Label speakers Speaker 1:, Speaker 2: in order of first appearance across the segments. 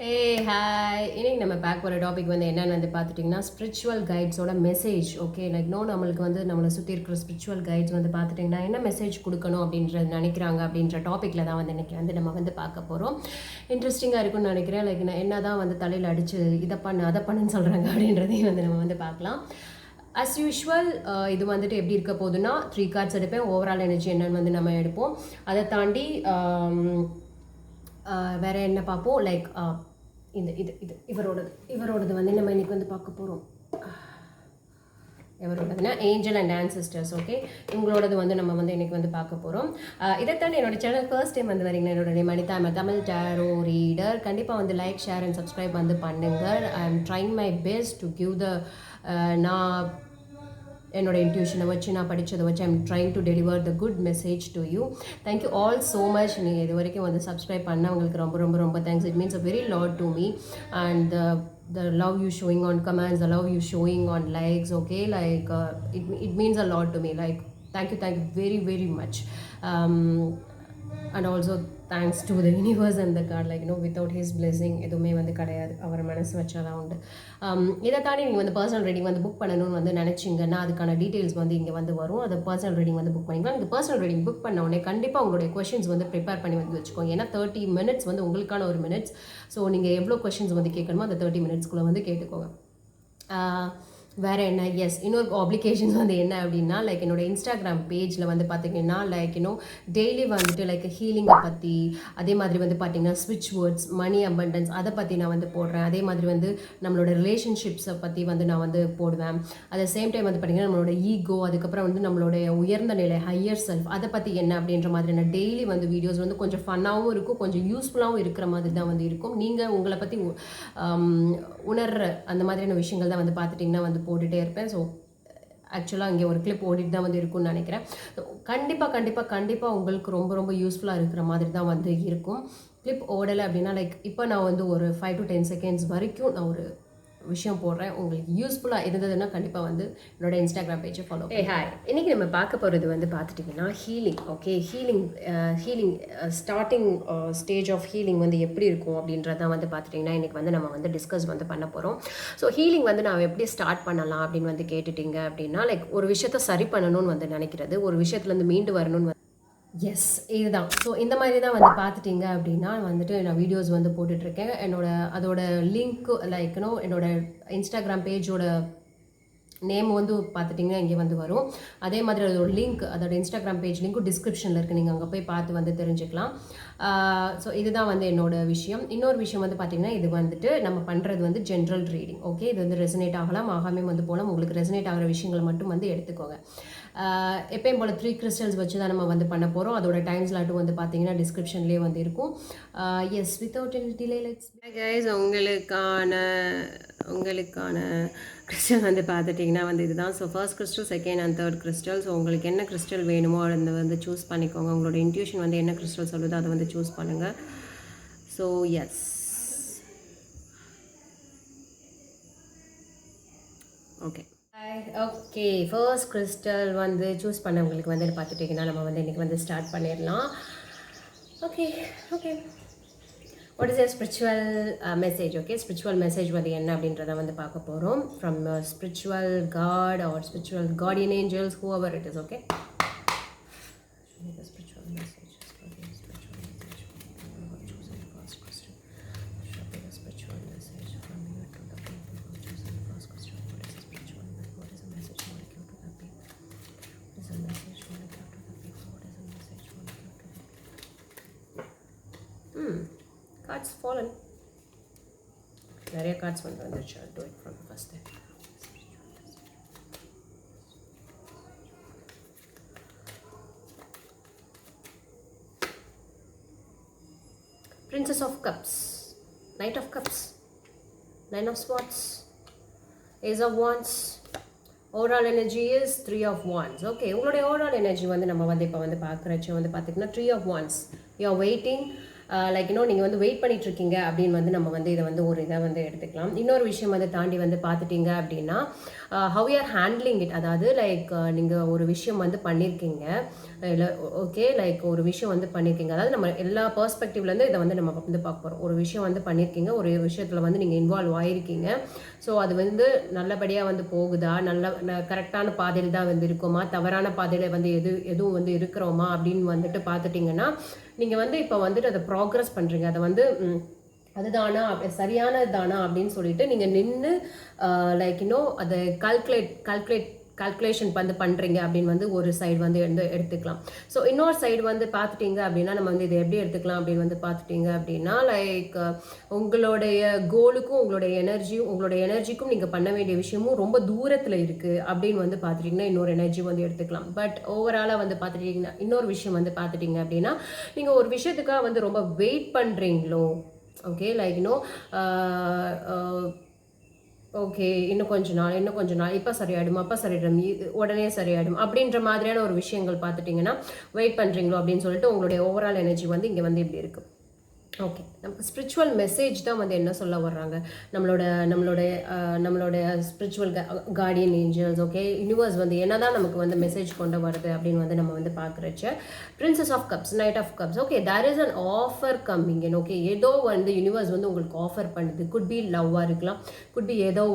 Speaker 1: Hi இன்னைக்கு நம்ம பார்க்க போகிற டாபிக் வந்து என்னென்னு வந்து பார்த்துட்டிங்கன்னா ஸ்பிரிச்சுவல் கைட்ஸோட மெசேஜ். ஓகே, லைக் நம்மளுக்கு வந்து நம்மளை சுற்றி இருக்கிற ஸ்பிரிச்சுவல் கைட்ஸ் வந்து பார்த்துட்டிங்கன்னா என்ன மெசேஜ் கொடுக்கணும் அப்படின்றது நினைக்கிறாங்க அப்படின்ற டாப்பிக்கில் தான் வந்து இன்றைக்கி வந்து நம்ம வந்து பார்க்க போகிறோம். இன்ட்ரெஸ்டிங்காக இருக்குன்னு நினைக்கிறேன். லைக் என்ன தான் வந்து தலையில் அடித்து இதை பண்ணு அதை பண்ணுன்னு சொல்கிறாங்க அப்படின்றதையும் வந்து நம்ம வந்து பார்க்கலாம். அஸ் யூஷுவல் இது வந்துட்டு எப்படி இருக்க போகுதுன்னா 3 கார்ட்ஸ் எடுப்பேன். ஓவரால் எனர்ஜி என்னன்னு வந்து நம்ம எடுப்போம். அதை தாண்டி வேறு என்ன பார்ப்போம், லைக் இது இது இது இவரோடது வந்து நம்ம இன்றைக்கி வந்து பார்க்க போகிறோம். எவரோடதுன்னா ஏஞ்சல் அண்ட் ஆன்சிஸ்டர்ஸ். ஓகே, இவங்களோடது வந்து நம்ம வந்து இன்றைக்கி வந்து பார்க்க போகிறோம். இதை தாண்டி என்னோட சேனல் ஃபர்ஸ்ட் டைம் வந்து வரீங்களா, என்னோட name Anitha, Tamil tarot reader. கண்டிப்பாக வந்து லைக், ஷேர் அண்ட் சப்ஸ்கிரைப் வந்து பண்ணுங்கள். I am trying my best to give the நான் என்னோட இன்ட்யூஷனை வச்சு நான் படித்ததை வச்சு I'm trying to deliver the good message to you. Thank you all so much. நீங்கள் இது வரைக்கும் வந்து சப்ஸ்கிரைப் பண்ணவங்களுக்கு ரொம்ப ரொம்ப ரொம்ப thanks. It means a very lot to me. And the love you showing on comments, the love you showing on likes, okay, like it means a lot to me. Like thank you very very much. And also thanks to the universe and the God, like without his blessing எதுவுமே வந்து கிடையாது. அவர் மனசு வச்சாதான் உண்டு. இதை தாண்டி நீங்கள் வந்து பர்சனல் ரீடிங் வந்து புக் பண்ணணும்னு வந்து நினச்சிங்கன்னா அதுக்கான டீட்டெயில்ஸ் வந்து இங்கே வந்து வரும். அதை பர்சனல் ரீடிங் வந்து புக் பண்ணிக்கலாம். இந்த பர்சனல் ரீடிங் புக் பண்ண உடனே கண்டிப்பாக உங்களுடைய கொஷின்ஸ் வந்து ப்ரிப்பேர் பண்ணி வந்து வச்சுக்கோங்க. ஏன்னா 30 minutes வந்து உங்களுக்கான ஒரு மினிட்ஸ். ஸோ நீங்கள் எவ்வளோ கொஷின்ஸ் வந்து கேட்கணுமோ அந்த 30 minutesக்குள்ளே வந்து கேட்டுக்கோங்க. வேறு என்ன, எஸ், இன்னொரு ஆப்ளிகேஷன்ஸ் வந்து என்ன அப்படின்னா, லைக் என்னோட இன்ஸ்டாகிராம் பேஜில் வந்து பார்த்திங்கன்னா லைக் டெய்லி வந்துட்டு லைக் ஹீலிங்கை பற்றி, அதே மாதிரி வந்து பார்த்திங்கன்னா ஸ்விட்ச் வேர்ட்ஸ், மணி அபண்டன்ஸ் அதை பற்றி நான் வந்து போடுறேன். அதே மாதிரி வந்து நம்மளோட ரிலேஷன்ஷிப்ஸை பற்றி வந்து நான் வந்து போடுவேன். அட் த சேம் டைம் வந்து பார்த்திங்கன்னா நம்மளோட ஈகோ, அதுக்கப்புறம் வந்து நம்மளுடைய உயர்ந்த நிலை, ஹையர் செல்ஃப், அதை பற்றி என்ன அப்படின்ற மாதிரி நான் டெய்லி வந்து வீடியோஸ் வந்து கொஞ்சம் ஃபன்னாகவும் இருக்கும், கொஞ்சம் யூஸ்ஃபுல்லாகவும் இருக்கிற மாதிரி தான் வந்து இருக்கும். நீங்கள் உங்களை பற்றி உணர்ற அந்த மாதிரியான விஷயங்கள் தான் வந்து பார்த்துட்டிங்கன்னா வந்து போட்டுகிட்டே இருப்பேன். ஸோ ஆக்சுவலாக இங்கே ஒரு கிளிப் ஓடிட்டு தான் வந்து இருக்கும்னு நினைக்கிறேன். கண்டிப்பாக உங்களுக்கு ரொம்ப ரொம்ப யூஸ்ஃபுல்லாக இருக்கிற மாதிரி தான் வந்து இருக்கும். கிளிப் ஓடலை அப்படின்னா லைக் இப்போ நான் வந்து ஒரு 5 to 10 seconds வரைக்கும் நான் ஒரு விஷயம் போடுறேன். உங்களுக்கு யூஸ்ஃபுல்லாக இருந்ததுன்னா கண்டிப்பாக வந்து என்னோட இன்ஸ்டாகிராம் பேஜை ஃபாலோ. ஹாய், இன்றைக்கி நம்ம பார்க்க போகிறது வந்து பார்த்துட்டிங்கன்னா healing. Okay, healing starting stage of healing வந்து எப்படி இருக்கும் அப்படின்றதான் வந்து பார்த்துட்டிங்கன்னா இன்றைக்கி வந்து நம்ம வந்து டிஸ்கஸ் வந்து பண்ண போகிறோம். ஸோ ஹீலிங் வந்து நான் எப்படி ஸ்டார்ட் பண்ணலாம் அப்படின்னு வந்து கேட்டுட்டிங்க அப்படின்னா, லைக் ஒரு விஷயத்த சரி பண்ணணும்னு வந்து நினைக்கிறது, ஒரு விஷயத்துலேருந்து மீண்டு வரணும்னு. எஸ், இதுதான். ஸோ இந்த மாதிரி தான் வந்து பார்த்துட்டிங்க அப்படின்னா வந்துட்டு நான் வீடியோஸ் வந்து போட்டுட்ருக்கேன். அதோட லிங்க்கு லைக் என்னோட இன்ஸ்டாகிராம் பேஜோட நேம் வந்து பார்த்துட்டிங்கன்னா இங்கே வந்து வரும். அதே மாதிரி அதோட லிங்க், அதோட இன்ஸ்டாகிராம் பேஜ் லிங்க்கும் டிஸ்கிரிப்ஷனில் இருக்குது. நீங்கள் அங்கே போய் பார்த்து வந்து தெரிஞ்சுக்கலாம். ஸோ இதுதான் வந்து என்னோட விஷயம். இன்னொரு விஷயம் வந்து பார்த்திங்கன்னா இது வந்துட்டு நம்ம பண்ணுறது வந்து ஜென்ரல் ரீடிங். ஓகே, இது வந்து ரெசனேட் ஆகலாம், ஆகாமே வந்து போகலாம். உங்களுக்கு ரெசனேட் ஆகிற விஷயங்களை மட்டும் வந்து எடுத்துக்கோங்க. எப்பயும் போல் 3 crystals வச்சு தான் நம்ம வந்து பண்ண போகிறோம். அதோட டைம் ஸ்லாட்டும் வந்து பார்த்தீங்கன்னா டிஸ்கிரிப்ஷன்லேயே வந்து இருக்கும். Yes, without any delay let's guys உங்களுக்கான கிறிஸ்டல் வந்து பார்த்துட்டிங்கன்னா வந்து இதுதான். So first crystal, second and third crystal. So உங்களுக்கு என்ன கிறிஸ்டல் வேணுமோ அதை வந்து சூஸ் பண்ணிக்கோங்க. உங்களோட இன்ட்யூஷன் வந்து என்ன கிறிஸ்டல் சொல்லுதோ அதை வந்து சூஸ் பண்ணுங்கள். So yes, okay, first crystal வந்து சூஸ் பண்ணவங்களுக்கு வந்து பார்த்துட்டிங்கன்னா நம்ம வந்து இன்றைக்கி வந்து ஸ்டார்ட் பண்ணிடலாம். Okay, what is a spiritual message? Okay, spiritual message வந்து என்ன அப்படின்றத வந்து பார்க்க போகிறோம். From spiritual god or spiritual guardian angels, whoever it is. Okay, spiritual message. Cards fallen. நிறைய கார்ட்ஸ் வந்து வந்துருச்சு. I'll do it from the first day. Princess of Cups, Knight of Cups, Nine of Swords, Ace of Wands. Overall energy is 3 of Wands. Okay, உங்களுடைய overall energy வந்து நம்ம வந்து இப்போ வந்து பார்க்குறச்சு வந்து பார்த்திங்கன்னா 3 of Wands. You are waiting. Like நீங்கள் வந்து வெயிட் பண்ணிட்டு இருக்கீங்க அப்படின்னு வந்து நம்ம வந்து இதை வந்து ஒரு இதை வந்து எடுத்துக்கலாம். இன்னொரு விஷயம் வந்து தாண்டி வந்து பார்த்துட்டீங்க அப்படின்னா how you are handling it, அதாவது லைக் நீங்கள் ஒரு விஷயம் வந்து பண்ணியிருக்கீங்க இல்லை, ஓகே, லைக் ஒரு விஷயம் வந்து பண்ணியிருக்கீங்க, அதாவது நம்ம எல்லா பெர்ஸ்பெக்டிவ்லேருந்து இதை வந்து நம்ம வந்து பார்க்க போகிறோம். ஒரு விஷயம் வந்து பண்ணியிருக்கீங்க, ஒரு விஷயத்தில் வந்து நீங்கள் இன்வால்வ் ஆகிருக்கீங்க. ஸோ அது வந்து நல்லபடியாக வந்து போகுதா, கரெக்டான பாதையில் தான் வந்து இருக்குமா, தவறான பாதையில் வந்து எதுவும் வந்து இருக்கிறோமா அப்படின்னு வந்துட்டு பார்த்துட்டிங்கன்னா நீங்கள் வந்து இப்போ வந்துட்டு அதை ப்ராக்ரஸ் பண்ணுறீங்க. அதை வந்து அதுதானா சரியானது தானா அப்படின்னு சொல்லிட்டு நீங்கள் நின்று லைக் அதை கால்குலேஷன் வந்து பண்ணுறீங்க அப்படின்னு வந்து ஒரு சைடு வந்து எடுத்துக்கலாம். ஸோ இன்னொரு சைடு வந்து பார்த்துட்டிங்க அப்படின்னா நம்ம வந்து இதை எப்படி எடுத்துக்கலாம் அப்படின்னு வந்து பார்த்துட்டிங்க அப்படின்னா லைக் உங்களுடைய கோலுக்கும் உங்களுடைய எனர்ஜிக்கும் நீங்கள் பண்ண வேண்டிய விஷயமும் ரொம்ப தூரத்தில் இருக்குது அப்படின்னு வந்து பார்த்துட்டிங்கன்னா இன்னொரு எனர்ஜி வந்து எடுத்துக்கலாம். பட் ஓவராலாக வந்து பார்த்துட்டிங்கன்னா இன்னொரு விஷயம் வந்து பார்த்துட்டிங்க அப்படின்னா நீங்கள் ஒரு விஷயத்துக்காக வந்து ரொம்ப வெயிட் பண்ணுறீங்களோ, ஓகே, லைக் ஓகே இன்னும் கொஞ்ச நாள் இப்போ சரியாயிடும், அப்போ சரியாயிடும், உடனே சரியாயிடும் அப்படின்ற மாதிரியான ஒரு விஷயங்கள் பார்த்துட்டிங்கன்னா வெயிட் பண்ணுறீங்களோ அப்படின்னு சொல்லிட்டு உங்களுடைய ஓவரால் எனர்ஜி வந்து இங்கே வந்து இப்படி இருக்குது. ஓகே, நமக்கு ஸ்பிரிச்சுவல் மெசேஜ் தான் வந்து என்ன சொல்ல வர்றாங்க, நம்மளோட spiritual guardian angels, okay, universe வந்து என்னதான் நமக்கு வந்து மெசேஜ் கொண்டு வருது அப்படின்னு வந்து நம்ம வந்து பார்க்குறச்ச princess of cups, knight of cups, okay, there is an offer coming in, okay, ஏதோ வந்து யூனிவர்ஸ் வந்து உங்களுக்கு ஆஃபர் பண்ணுது. குட் பி லவ்வாக இருக்கலாம், குட் பி ஏதோ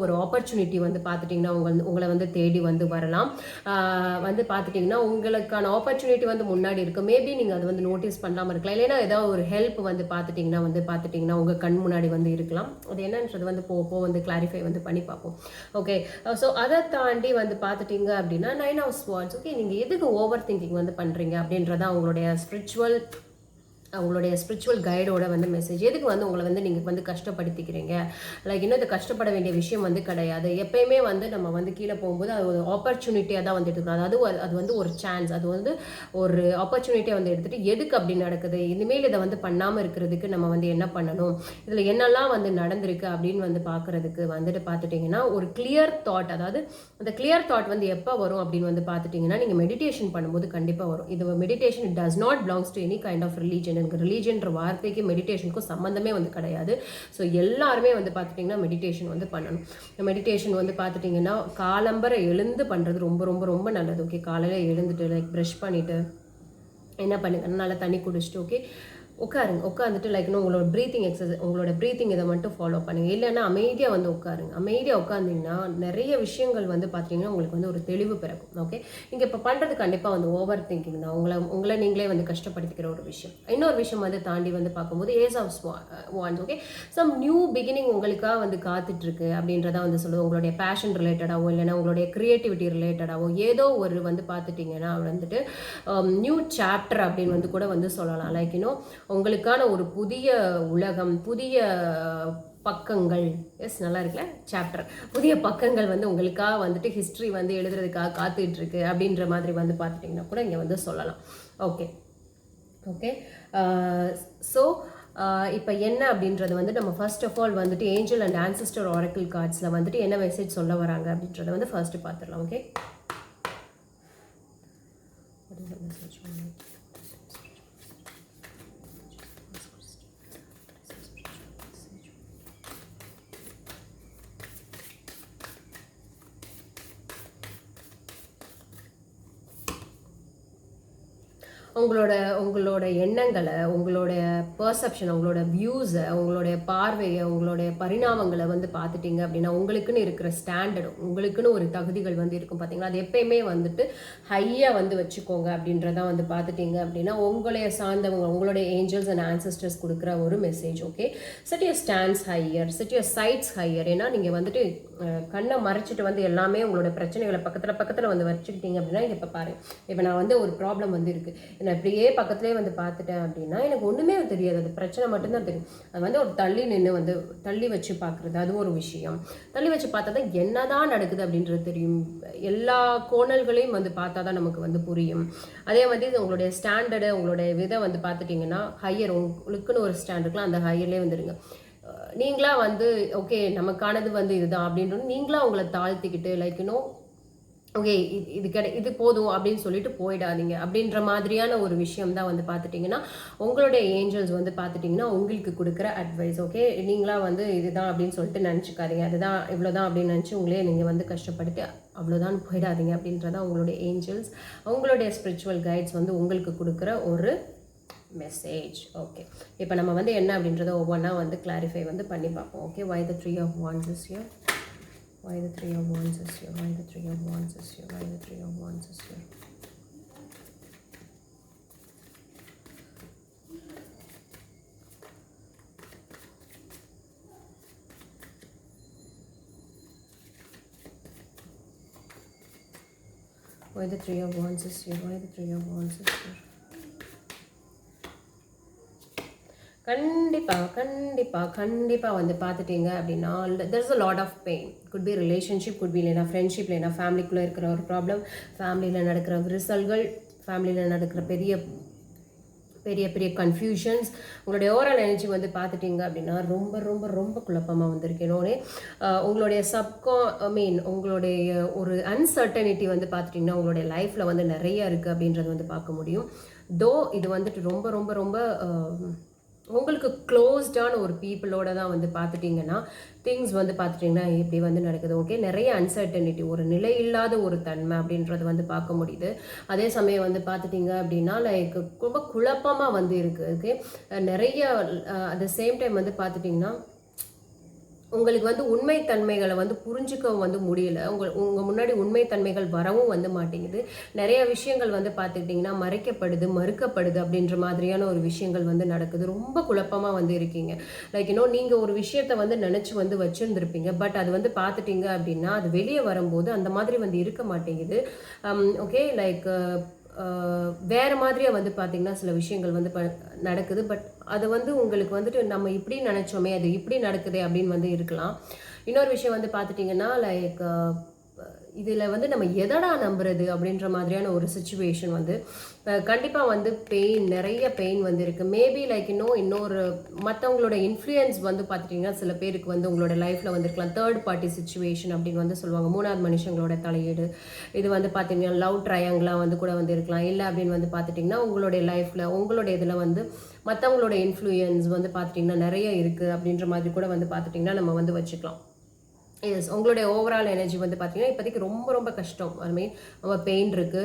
Speaker 1: ஒரு ஆப்பர்ச்சுனிட்டி வந்து பார்த்துட்டிங்கன்னா உங்களை வந்து தேடி வந்து வரலாம். வந்து பார்த்துட்டிங்கன்னா உங்களுக்கான ஆப்பர்ச்சுனிட்டி வந்து முன்னாடி இருக்குது. மேபி நீங்கள் அதை வந்து நோட்டீஸ் பண்ணாமல் இருக்கலாம், இல்லைன்னா ஏதோ ஒரு ஹெல்ப் வந்து பார்த்துட்டிங்கன்னா உங்கள் கண் முன்னாடி வந்து இருக்கலாம். அது என்னன்றது வந்து போக வந்து கிளாரிஃபை வந்து பண்ணி பார்ப்போம். ஓகே, ஸோ அதை தாண்டி வந்து பார்த்துட்டிங்க அப்படின்னா 9 of Swords, ஓகே, நீங்கள் எதுக்கு ஓவர் திங்கிங் வந்து பண்ணுறீங்க அப்படின்றதான் அவங்களுடைய ஸ்பிரிச்சுவல் கைடோட வந்து மெசேஜ். எதுக்கு வந்து உங்களை வந்து நீங்கள் வந்து கஷ்டப்படுத்திக்கிறீங்க, லைக் இன்னும் இது கஷ்டப்பட வேண்டிய விஷயம் வந்து கிடையாது. எப்பயுமே வந்து நம்ம வந்து கீழே போகும்போது அது ஒரு ஆப்பர்ச்சுனிட்டியாக தான் வந்து எடுத்துக்கணும். அதாவது அது வந்து ஒரு சான்ஸ், அது வந்து ஒரு ஆப்பர்ச்சுனிட்டியாக வந்து எடுத்துகிட்டு எதுக்கு அப்படி நடக்குது, இனிமேல் இதை வந்து பண்ணாமல் இருக்கிறதுக்கு நம்ம வந்து என்ன பண்ணணும், இதில் என்னெல்லாம் வந்து நடந்திருக்கு அப்படின்னு வந்து பார்க்குறதுக்கு வந்துட்டு பார்த்துட்டிங்கன்னா ஒரு கிளியர் தாட், அதாவது அந்த கிளியர் தாட் வந்து எப்போ வரும் அப்படின்னு வந்து பார்த்துட்டிங்கன்னா நீங்கள் மெடிடேஷன் பண்ணும்போது கண்டிப்பாக வரும். இது meditation it does not belongs to any kind of religion. ரிலீஜன்ற வார்த்தைக்கு மெடிடேஷனுக்கும் சம்மந்தமே வந்து கிடையாது. ஸோ எல்லாருமே வந்து பார்த்துட்டிங்கன்னா மெடிடேஷன் வந்து பண்ணணும். மெடிடேஷன் வந்து பார்த்துட்டிங்கன்னா காலம்பரை எழுந்து பண்ணுறது ரொம்ப ரொம்ப ரொம்ப நல்லது. ஓகே, காலையில் எழுந்துட்டு லைக் ப்ரஷ் பண்ணிவிட்டு என்ன பண்ணுங்க, நல்லா தண்ணி குடிச்சிட்டு ஓகே உட்காந்துட்டு லைக் உங்களோட ப்ரீத்திங் இதை மட்டும் ஃபாலோ பண்ணுங்க. இல்லைன்னா அமைதியாக வந்து அமைதியாக உட்காந்திங்கன்னா நிறைய விஷயங்கள் வந்து பார்த்தீங்கன்னா உங்களுக்கு வந்து ஒரு தெளிவு பிறக்கும். ஓகே, இங்கே இப்போ பண்ணுறது கண்டிப்பாக வந்து ஓவர் திங்கிங் தான், உங்களை நீங்களே வந்து கஷ்டப்படுத்திக்கிற ஒரு விஷயம். இன்னொரு விஷயம் வந்து தாண்டி வந்து பார்க்கும்போது ace of wands, okay, some new beginning உங்களுக்காக வந்து காத்துட்ருக்கு அப்படின்றத வந்து சொல்லுவது. உங்களுடைய பேஷன் ரிலேட்டடாகவோ இல்லைன்னா உங்களுடைய க்ரியேட்டிவிட்டி ரிலேட்டடாகவோ ஏதோ ஒரு வந்து பார்த்துட்டிங்கன்னா வந்துட்டு நியூ சாப்டர் அப்படின்னு வந்து கூட வந்து சொல்லலாம். லைக் உங்களுக்கான ஒரு புதிய உலகம், புதிய பக்கங்கள், எஸ் நல்லா இருக்குல்ல சாப்டர், புதிய பக்கங்கள் வந்து உங்களுக்காக வந்துட்டு ஹிஸ்ட்ரி வந்து எழுதுறதுக்காக காத்துட்டு இருக்கு அப்படின்ற மாதிரி வந்து பார்த்துட்டிங்கன்னா கூட இங்கே வந்து சொல்லலாம். ஓகே, ஸோ இப்போ என்ன அப்படின்றது வந்து நம்ம ஃபர்ஸ்ட் ஆஃப் ஆல் வந்துட்டு ஏஞ்சல் அண்ட் ஆன்செஸ்டர் ஆரக்கிள் கார்ட்ஸில் வந்துட்டு என்ன மெசேஜ் சொல்ல வராங்க அப்படின்றத வந்து ஃபர்ஸ்ட் பார்த்துடலாம். ஓகே, உங்களோட எண்ணங்களை, உங்களுடைய பர்செப்ஷன், உங்களோட வியூஸை, உங்களுடைய பார்வையை, உங்களுடைய பரிணாமங்களை வந்து பார்த்துட்டிங்க அப்படின்னா உங்களுக்குன்னு இருக்கிற ஸ்டாண்டர்டு, உங்களுக்குன்னு ஒரு தகுதிகள் வந்து இருக்கும் பார்த்தீங்களா, அது எப்பயுமே வந்துட்டு ஹையாக வந்து வச்சுக்கோங்க அப்படின்றதான் வந்து பார்த்துட்டிங்க அப்படின்னா உங்களைய சார்ந்தவங்க, உங்களுடைய ஏஞ்சல்ஸ் அண்ட் ஆன்செஸ்டர்ஸ் கொடுக்குற ஒரு message. Okay, set your stands higher, set your sights higher. ஏன்னா நீங்கள் வந்துட்டு கண்ணை மறைச்சிட்டு வந்து எல்லாமே உங்களோட பிரச்சனைகளை பக்கத்தில் வந்து வச்சுக்கிட்டீங்க அப்படின்னா இப்போ பாருங்கள், இப்போ நான் வந்து ஒரு ப்ராப்ளம் வந்து இருக்குது, நான் இப்படியே பக்கத்துலேயே வந்து பார்த்துட்டேன் அப்படின்னா எனக்கு ஒன்றுமே தெரியாது, அது பிரச்சனை மட்டும்தான் தெரியும். அது வந்து ஒரு தள்ளி வச்சு பார்க்குறது, அது ஒரு விஷயம். தள்ளி வச்சு பார்த்தா தான் என்னதான் நடக்குது அப்படின்றது தெரியும். எல்லா கோணல்களையும் வந்து பார்த்தா தான் நமக்கு வந்து புரியும். அதே மாதிரி உங்களுடைய ஸ்டாண்டர்டு, உங்களுடைய விதை வந்து பார்த்துட்டிங்கன்னா ஹையர், உங்களுக்குன்னு ஒரு ஸ்டாண்டர்ட்லாம் அந்த ஹையர்லேயே வந்துடுங்க. நீங்களா வந்து ஓகே நமக்கானது வந்து இதுதான் அப்படின்றது நீங்களா உங்களை தாழ்த்திக்கிட்டு லைக் ஓகே இது போதும் அப்படின்னு சொல்லிட்டு போயிடாதீங்க அப்படின்ற மாதிரியான ஒரு விஷயம் தான் வந்து பார்த்துட்டிங்கன்னா உங்களுடைய ஏஞ்சல்ஸ் வந்து பார்த்துட்டிங்கன்னா உங்களுக்கு கொடுக்குற அட்வைஸ். ஓகே, நீங்களா வந்து இதுதான் அப்படின்னு சொல்லிட்டு நினச்சிக்காதீங்க, அதுதான் இவ்வளோதான் அப்படின்னு நினச்சி உங்களே நீங்கள் வந்து கஷ்டப்பட்டு அவ்வளோதான் போயிடாதீங்க அப்படின்றதான் உங்களுடைய ஏஞ்சல்ஸ், உங்களுடைய ஸ்பிரிச்சுவல் கைட்ஸ் வந்து உங்களுக்கு கொடுக்குற ஒரு மெசேஜ். ஓகே, இப்போ நம்ம வந்து என்ன அப்படின்றத ஒவ்வொன்றா வந்து கிளாரிஃபை வந்து பண்ணி பார்ப்போம். Okay, why the 3 of wands is here, why the 3 of wands is here, why the 3 of wands is here, why the 3 of wands is here. Why the 3 of wands is here, why the 3 of wands is here. கண்டிப்பாக வந்து பார்த்துட்டீங்க அப்படின்னா there is a lot of pain. could be relationship, could be இல்லைனா friendship, இல்லைனா ஃபேமிலிக்குள்ளே இருக்கிற ஒரு problem, ஃபேமிலியில் நடக்கிற விரிசல்கள், ஃபேமிலியில் நடக்கிற பெரிய பெரிய பெரிய கன்ஃபியூஷன்ஸ். உங்களுடைய ஓவரால் எனர்ஜி வந்து பார்த்துட்டிங்க அப்படின்னா ரொம்ப ரொம்ப ரொம்ப குழப்பமாக வந்திருக்கேனோடே உங்களுடைய உங்களுடைய ஒரு அன்சர்டனிட்டி வந்து பார்த்துட்டிங்கன்னா உங்களுடைய லைஃப்பில் வந்து நிறைய இருக்குது அப்படின்றது வந்து பார்க்க முடியும். இது வந்துட்டு ரொம்ப ரொம்ப ரொம்ப உங்களுக்கு க்ளோஸ்டான ஒரு பீப்புளோட தான் வந்து பார்த்துட்டிங்கன்னா திங்ஸ் வந்து பார்த்துட்டிங்கன்னா இப்படி வந்து நடக்குது. ஓகே, நிறைய அன்சர்டனிட்டி, ஒரு நிலை இல்லாத ஒரு தன்மை அப்படின்றது வந்து பார்க்க முடியுது. அதே சமயம் வந்து பார்த்துட்டிங்க அப்படின்னா லைக் ரொம்ப குழப்பமாக வந்து இருக்குது. ஓகே, நிறைய அட் த சேம் டைம் வந்து பார்த்துட்டிங்கன்னா உங்களுக்கு வந்து உண்மைத்தன்மைகளை வந்து புரிஞ்சுக்கவும் வந்து முடியல. உங்கள் முன்னாடி உண்மைத்தன்மைகள் வரவும் வந்து மாட்டேங்குது. நிறைய விஷயங்கள் வந்து பார்த்துக்கிட்டிங்கன்னா மறைக்கப்படுது, மறுக்கப்படுது அப்படின்ற மாதிரியான ஒரு விஷயங்கள் வந்து நடக்குது. ரொம்ப குழப்பமாக வந்து இருக்கீங்க. லைக் நீங்கள் ஒரு விஷயத்த வந்து நினச்சி வந்து வச்சுருந்துருப்பீங்க. பட் அது வந்து பார்த்துட்டிங்க அப்படின்னா அது வெளியே வரும்போது அந்த மாதிரி வந்து இருக்க மாட்டேங்குது. ஓகே, லைக் வேறு மாதிரியாக வந்து பார்த்திங்கன்னா சில விஷயங்கள் வந்து நடக்குது. பட் அது வந்து உங்களுக்கு வந்துட்டு நம்ம இப்படி நினச்சோமே அது இப்படி நடக்குதே அப்படின்னு வந்து இருக்கலாம். இன்னொரு விஷயம் வந்து பார்த்துட்டிங்கன்னா லைக் இதில் வந்து நம்ம எதடா நம்புறது அப்படின்ற மாதிரியான ஒரு சுச்சுவேஷன் வந்து கண்டிப்பாக வந்து நிறைய பெயின் வந்து இருக்குது. மேபி லைக் இன்னொரு மற்றவங்களோட இன்ஃப்ளூயன்ஸ் வந்து பார்த்துட்டிங்கன்னா சில பேருக்கு வந்து உங்களோட லைஃப்பில் வந்துருக்கலாம் தேர்ட் பார்ட்டி சுச்சுவேஷன் அப்படின்னு வந்து சொல்லுவாங்க. மூணாவது மனுஷங்களோட தலையீடு. இது வந்து பார்த்திங்கன்னா லவ் ட்ரையாங்கிளாக வந்து கூட வந்து இருக்கலாம். இல்லை அப்படின்னு வந்து பார்த்துட்டிங்கன்னா உங்களுடைய லைஃப்பில் உங்களோட இதில் வந்து மற்றவங்களோட இன்ஃப்ளூயன்ஸ் வந்து பார்த்துட்டிங்கன்னா நிறைய இருக்குது அப்படின்ற மாதிரி கூட வந்து பார்த்துட்டிங்கன்னா நம்ம வந்து வச்சுக்கலாம். எஸ், உங்களுடைய ஓவரால் எனர்ஜி வந்து பார்த்தீங்கன்னா இப்போதைக்கு ரொம்ப ரொம்ப கஷ்டம். ரொம்ப பெயின் இருக்குது,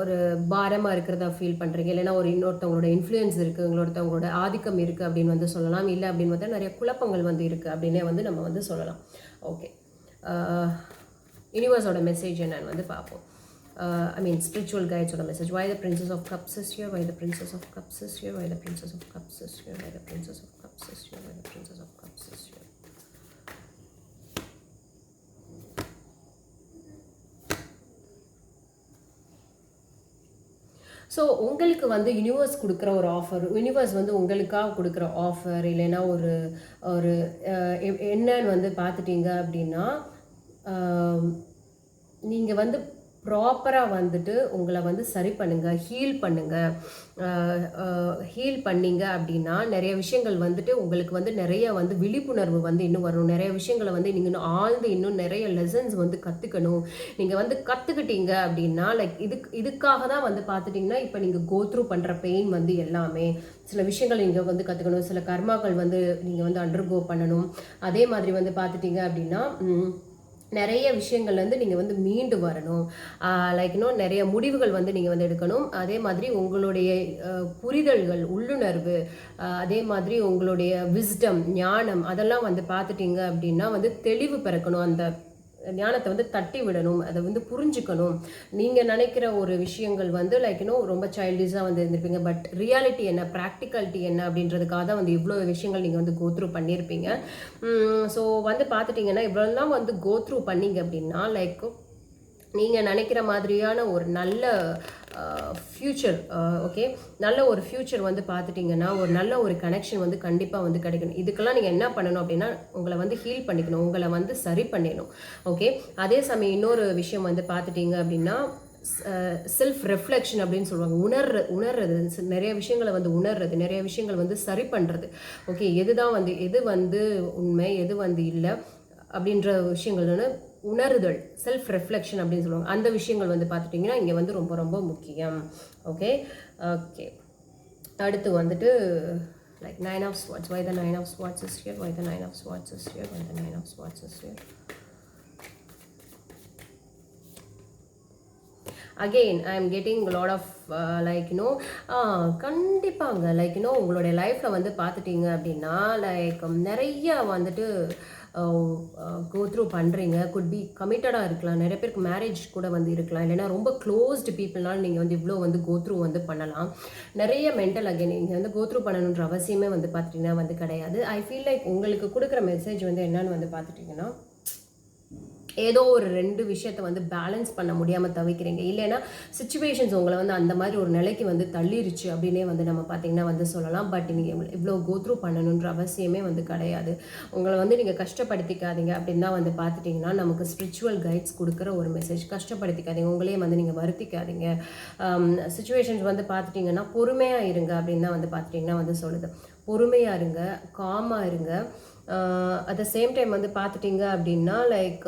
Speaker 1: ஒரு பாரமாக இருக்கிறதா ஃபீல் பண்ணுறீங்க. இல்லைன்னா ஒரு இன்னொருத்தவங்களோட இன்ஃப்ளூயன்ஸ் இருக்குது, உங்களோட ஆதிக்கம் இருக்குது அப்படின்னு வந்து சொல்லலாம். இல்லை அப்படின்னு பார்த்தா நிறைய குழப்பங்கள் வந்து இருக்குது அப்படின்னே வந்து நம்ம வந்து சொல்லலாம். ஓகே, யூனிவர்ஸோட மெசேஜ் என்னன்னு வந்து பார்ப்போம். Spiritual guides or message. Why the Princess of Cups is here? Why the Princess of Cups is here? Why the Princess of Cups is here? Why the Princess of Cups is here? Why the Princess of Cups is here? So உங்களுக்கு வந்து universe கொடுக்குற ஒரு offer, universe வந்து உங்களுக்காக கொடுக்குற offer இல்லைன்னா ஒரு என்னன்னு வந்து பார்த்துட்டிங்க அப்படின்னா நீங்கள் வந்து ப்ராப்பராக வந்துட்டு உங்களை வந்து சரி பண்ணுங்கள், ஹீல் பண்ணிங்க அப்படின்னா நிறைய விஷயங்கள் வந்துட்டு உங்களுக்கு வந்து நிறைய வந்து விழிப்புணர்வு வந்து இன்னும் வரணும். நிறைய விஷயங்களை வந்து நீங்கள் இன்னும் ஆழ்ந்து இன்னும் நிறைய லெசன்ஸ் வந்து கற்றுக்கணும். நீங்கள் வந்து கற்றுக்கிட்டீங்க அப்படின்னா லைக் இதுக்காக தான் வந்து பார்த்துட்டிங்கன்னா இப்போ நீங்கள் கோத்ரூ பண்ணுற பெயின் வந்து எல்லாமே சில விஷயங்கள் நீங்கள் வந்து கற்றுக்கணும். சில கர்மாக்கள் வந்து நீங்கள் வந்து அண்டர்கோ பண்ணணும். அதே மாதிரி வந்து பார்த்துட்டிங்க அப்படின்னா நிறைய விஷயங்கள்லேருந்து நீங்கள் வந்து மீண்டு வரணும். லைக் நிறைய முடிவுகள் வந்து நீங்கள் வந்து எடுக்கணும். அதே மாதிரி உங்களுடைய புரிதல்கள், உள்ளுணர்வு, அதே மாதிரி உங்களுடைய விஸ்டம், ஞானம் அதெல்லாம் வந்து பார்த்துட்டிங்க அப்படின்னா வந்து தெளிவு பிறக்கணும். அந்த ஞானத்தை வந்து தட்டி விடணும், அதை வந்து புரிஞ்சுக்கணும். நீங்கள் நினைக்கிற ஒரு விஷயங்கள் வந்து லைக் ரொம்ப சைல்டிஷாக வந்து இருந்திருப்பீங்க. பட் ரியாலிட்டி என்ன, ப்ராக்டிகாலிட்டி என்ன அப்படின்றதுக்காக தான் வந்து இவ்வளோ விஷயங்கள் நீங்கள் வந்து கோத்ரூ பண்ணியிருப்பீங்க. ஸோ வந்து பார்த்துட்டிங்கன்னா இவ்வளோலாம் வந்து கோத்ரூ பண்ணிங்க அப்படின்னா லைக் நீங்கள் நினைக்கிற மாதிரியான ஒரு நல்ல ஃப்யூச்சர், ஓகே, நல்ல ஒரு ஃப்யூச்சர் வந்து பார்த்துட்டிங்கன்னா ஒரு நல்ல ஒரு கனெக்ஷன் வந்து கண்டிப்பாக வந்து கிடைக்கணும். இதுக்கெல்லாம் நீங்கள் என்ன பண்ணணும் அப்படின்னா உங்களை வந்து ஹீல் பண்ணிக்கணும், உங்களை வந்து சரி பண்ணிடணும். ஓகே, அதே சமயம் இன்னொரு விஷயம் வந்து பார்த்துட்டிங்க அப்படின்னா செல்ஃப் ரெஃப்ளெக்ஷன் அப்படின்னு சொல்லுவாங்க. உணர்றது நிறைய விஷயங்களை வந்து உணர்றது, நிறைய விஷயங்கள் வந்து சரி பண்ணுறது. ஓகே, எது வந்து உண்மை, எது வந்து இல்லை அப்படின்ற விஷயங்கள்னு உணருதல், செல்ஃப் ரெஃப்ளெக்ஷன் அப்படின்னு சொல்லுவாங்க. அந்த விஷயங்கள் வந்து பார்த்துட்டிங்கன்னா இங்கே வந்து ரொம்ப ரொம்ப முக்கியம். Okay okay. அடுத்து வந்துட்டு like 9 of swords. Why the 9 of swords is here? Why the 9 of swords is here? Why the 9 of swords is here? Again I am getting a lot of like you know கண்டிப்பாங்க like you know உங்களுடைய லைஃப்பில் வந்து பார்த்துட்டிங்க அப்படின்னா like நிறைய வந்துட்டு go through பண்ணுறீங்க. Could be கமிட்டடாக இருக்கலாம், நிறைய பேருக்கு மேரேஜ் கூட வந்து இருக்கலாம், இல்லைனா ரொம்ப க்ளோஸ்டு பீப்புள்னால நீங்கள் வந்து இவ்வளோ வந்து கோ த்ரூ வந்து பண்ணலாம். நிறைய மென்டல் அகைன் நீங்கள் வந்து கோ த்ரூ பண்ணணுன்ற அவசியமே வந்து பார்த்துட்டிங்கன்னா வந்து கிடையாது. ஐ ஃபீல் லைக் உங்களுக்கு கொடுக்குற மெசேஜ் வந்து என்னன்னு வந்து பார்த்துட்டிங்கன்னா ஏதோ ஒரு 2 விஷயத்தை வந்து பேலன்ஸ் பண்ண முடியாமல் தவிக்கிறீங்க. இல்லைன்னா சுச்சுவேஷன்ஸ் உங்களை வந்து அந்த மாதிரி ஒரு நிலைக்கு வந்து தள்ளிருச்சு அப்படின்னே வந்து நம்ம பார்த்தீங்கன்னா வந்து சொல்லலாம். பட் நீங்கள் இவ்வளோ கோத்ரூ பண்ணணுன்ற அவசியமே வந்து கிடையாது. உங்களை வந்து நீங்கள் கஷ்டப்படுத்திக்காதீங்க அப்படின்னு தான் வந்து பார்த்துட்டிங்கன்னா நமக்கு ஸ்பிரிச்சுவல் கைட்ஸ் கொடுக்குற ஒரு மெசேஜ். கஷ்டப்படுத்திக்காதீங்க, உங்களே வந்து நீங்கள் வருத்திக்காதீங்க. சுச்சுவேஷன்ஸ் வந்து பார்த்துட்டிங்கன்னா பொறுமையாக இருங்க அப்படின்னு தான் வந்து பார்த்துட்டிங்கன்னா வந்து சொல்லுது. பொறுமையாக இருங்க, காமாக இருங்க. அட் த சேம் டைம் வந்து பார்த்துட்டிங்க அப்படின்னா லைக்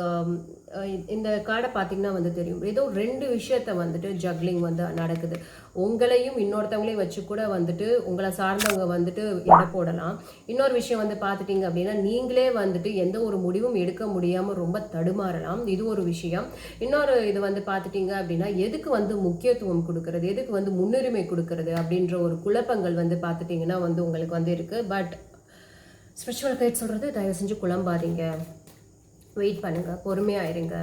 Speaker 1: இந்த கார்டை பார்த்திங்கன்னா வந்து தெரியும், ஏதோ 2 விஷயத்த வந்துட்டு ஜக்லிங் வந்து நடக்குது. உங்களையும் இன்னொருத்தவங்களையும் வச்சு கூட வந்துட்டு உங்களை சார்ந்தவங்க வந்துட்டு எடை போடலாம். இன்னொரு விஷயம் வந்து பார்த்துட்டிங்க அப்படின்னா நீங்களே வந்துட்டு எந்த ஒரு முடிவும் எடுக்க முடியாமல் ரொம்ப தடுமாறலாம். இது ஒரு விஷயம். இன்னொரு இது வந்து பார்த்துட்டிங்க அப்படின்னா எதுக்கு வந்து முக்கியத்துவம் கொடுக்கறது, எதுக்கு வந்து முன்னுரிமை கொடுக்கறது அப்படின்ற ஒரு குழப்பங்கள் வந்து பார்த்துட்டிங்கன்னா வந்து உங்களுக்கு வந்து இருக்குது. பட் ஸ்பிரிச்சுவல் கைட் சொல்கிறது தயவு செஞ்சு குழம்பாதீங்க, வெயிட் பண்ணுங்கள், பொறுமையாக இருங்க.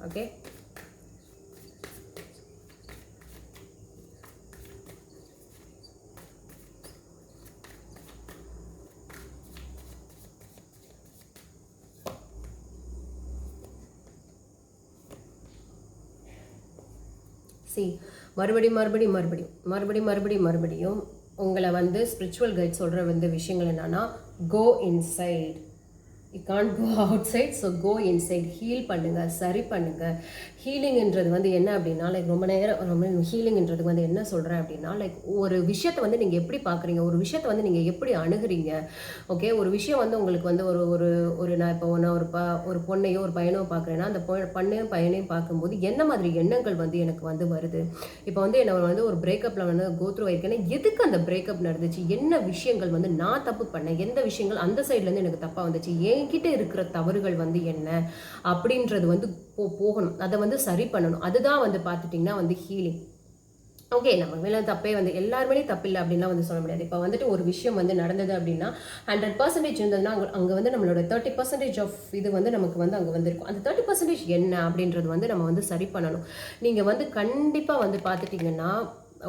Speaker 1: ஓகே, மறுபடியும் உங்களை வந்து ஸ்பிரிச்சுவல் கைட் சொல்கிற வந்து விஷயங்கள் என்னன்னா, go inside, you can't go outside. So go inside, heal பண்ணுங்கள், சரி பண்ணுங்கள். ஹீலிங்ன்றது வந்து என்ன அப்படின்னா லைக் ரொம்ப ஹீலிங்ன்றது வந்து என்ன சொல்கிறேன் அப்படின்னா லைக் ஒரு விஷயத்தை வந்து நீங்கள் எப்படி பார்க்குறீங்க, ஒரு விஷயத்தை வந்து நீங்கள் எப்படி அணுகுறீங்க. ஓகே, ஒரு விஷயம் வந்து உங்களுக்கு வந்து ஒரு ஒரு ஒரு நான் இப்போ ஒரு பொண்ணையோ ஒரு பையனோ பார்க்குறேன்னா அந்த பொண்ணையும் பையனையும் பார்க்கும்போது என்ன மாதிரி எண்ணங்கள் வந்து எனக்கு வந்து வருது. இப்போ வந்து என்ன வந்து ஒரு பிரேக்கப்பில் வந்து கோத்ரூ ஆயிருக்கேன்னா எதுக்கு அந்த பிரேக்கப் நடந்துச்சு, என்ன விஷயங்கள் வந்து நான் தப்பு பண்ணேன், எந்த விஷயங்கள் அந்த சைட்லேருந்து எனக்கு தப்பாக வந்துச்சு, என்கிட்ட இருக்கிற தவறுகள் வந்து என்ன அப்படின்றது வந்து போகணும், அதை வந்து சரி பண்ணணும். அதுதான் வந்து பார்த்துட்டிங்கன்னா வந்து ஹீலிங். ஓகே, நம்ம மேலே தப்பே வந்து எல்லாருமே தப்பில்லை அப்படின்லாம் வந்து சொல்ல முடியாது. இப்போ வந்துட்டு ஒரு விஷயம் வந்து நடந்தது அப்படின்னா 100% இருந்ததுன்னா அங்கே வந்து நம்மளோட 30% ஆஃப் இது வந்து நமக்கு வந்து அங்கே வந்துருக்கும். அந்த 30% என்ன அப்படின்றது வந்து நம்ம வந்து சரி பண்ணணும். நீங்கள் வந்து கண்டிப்பாக வந்து பார்த்துட்டிங்கன்னா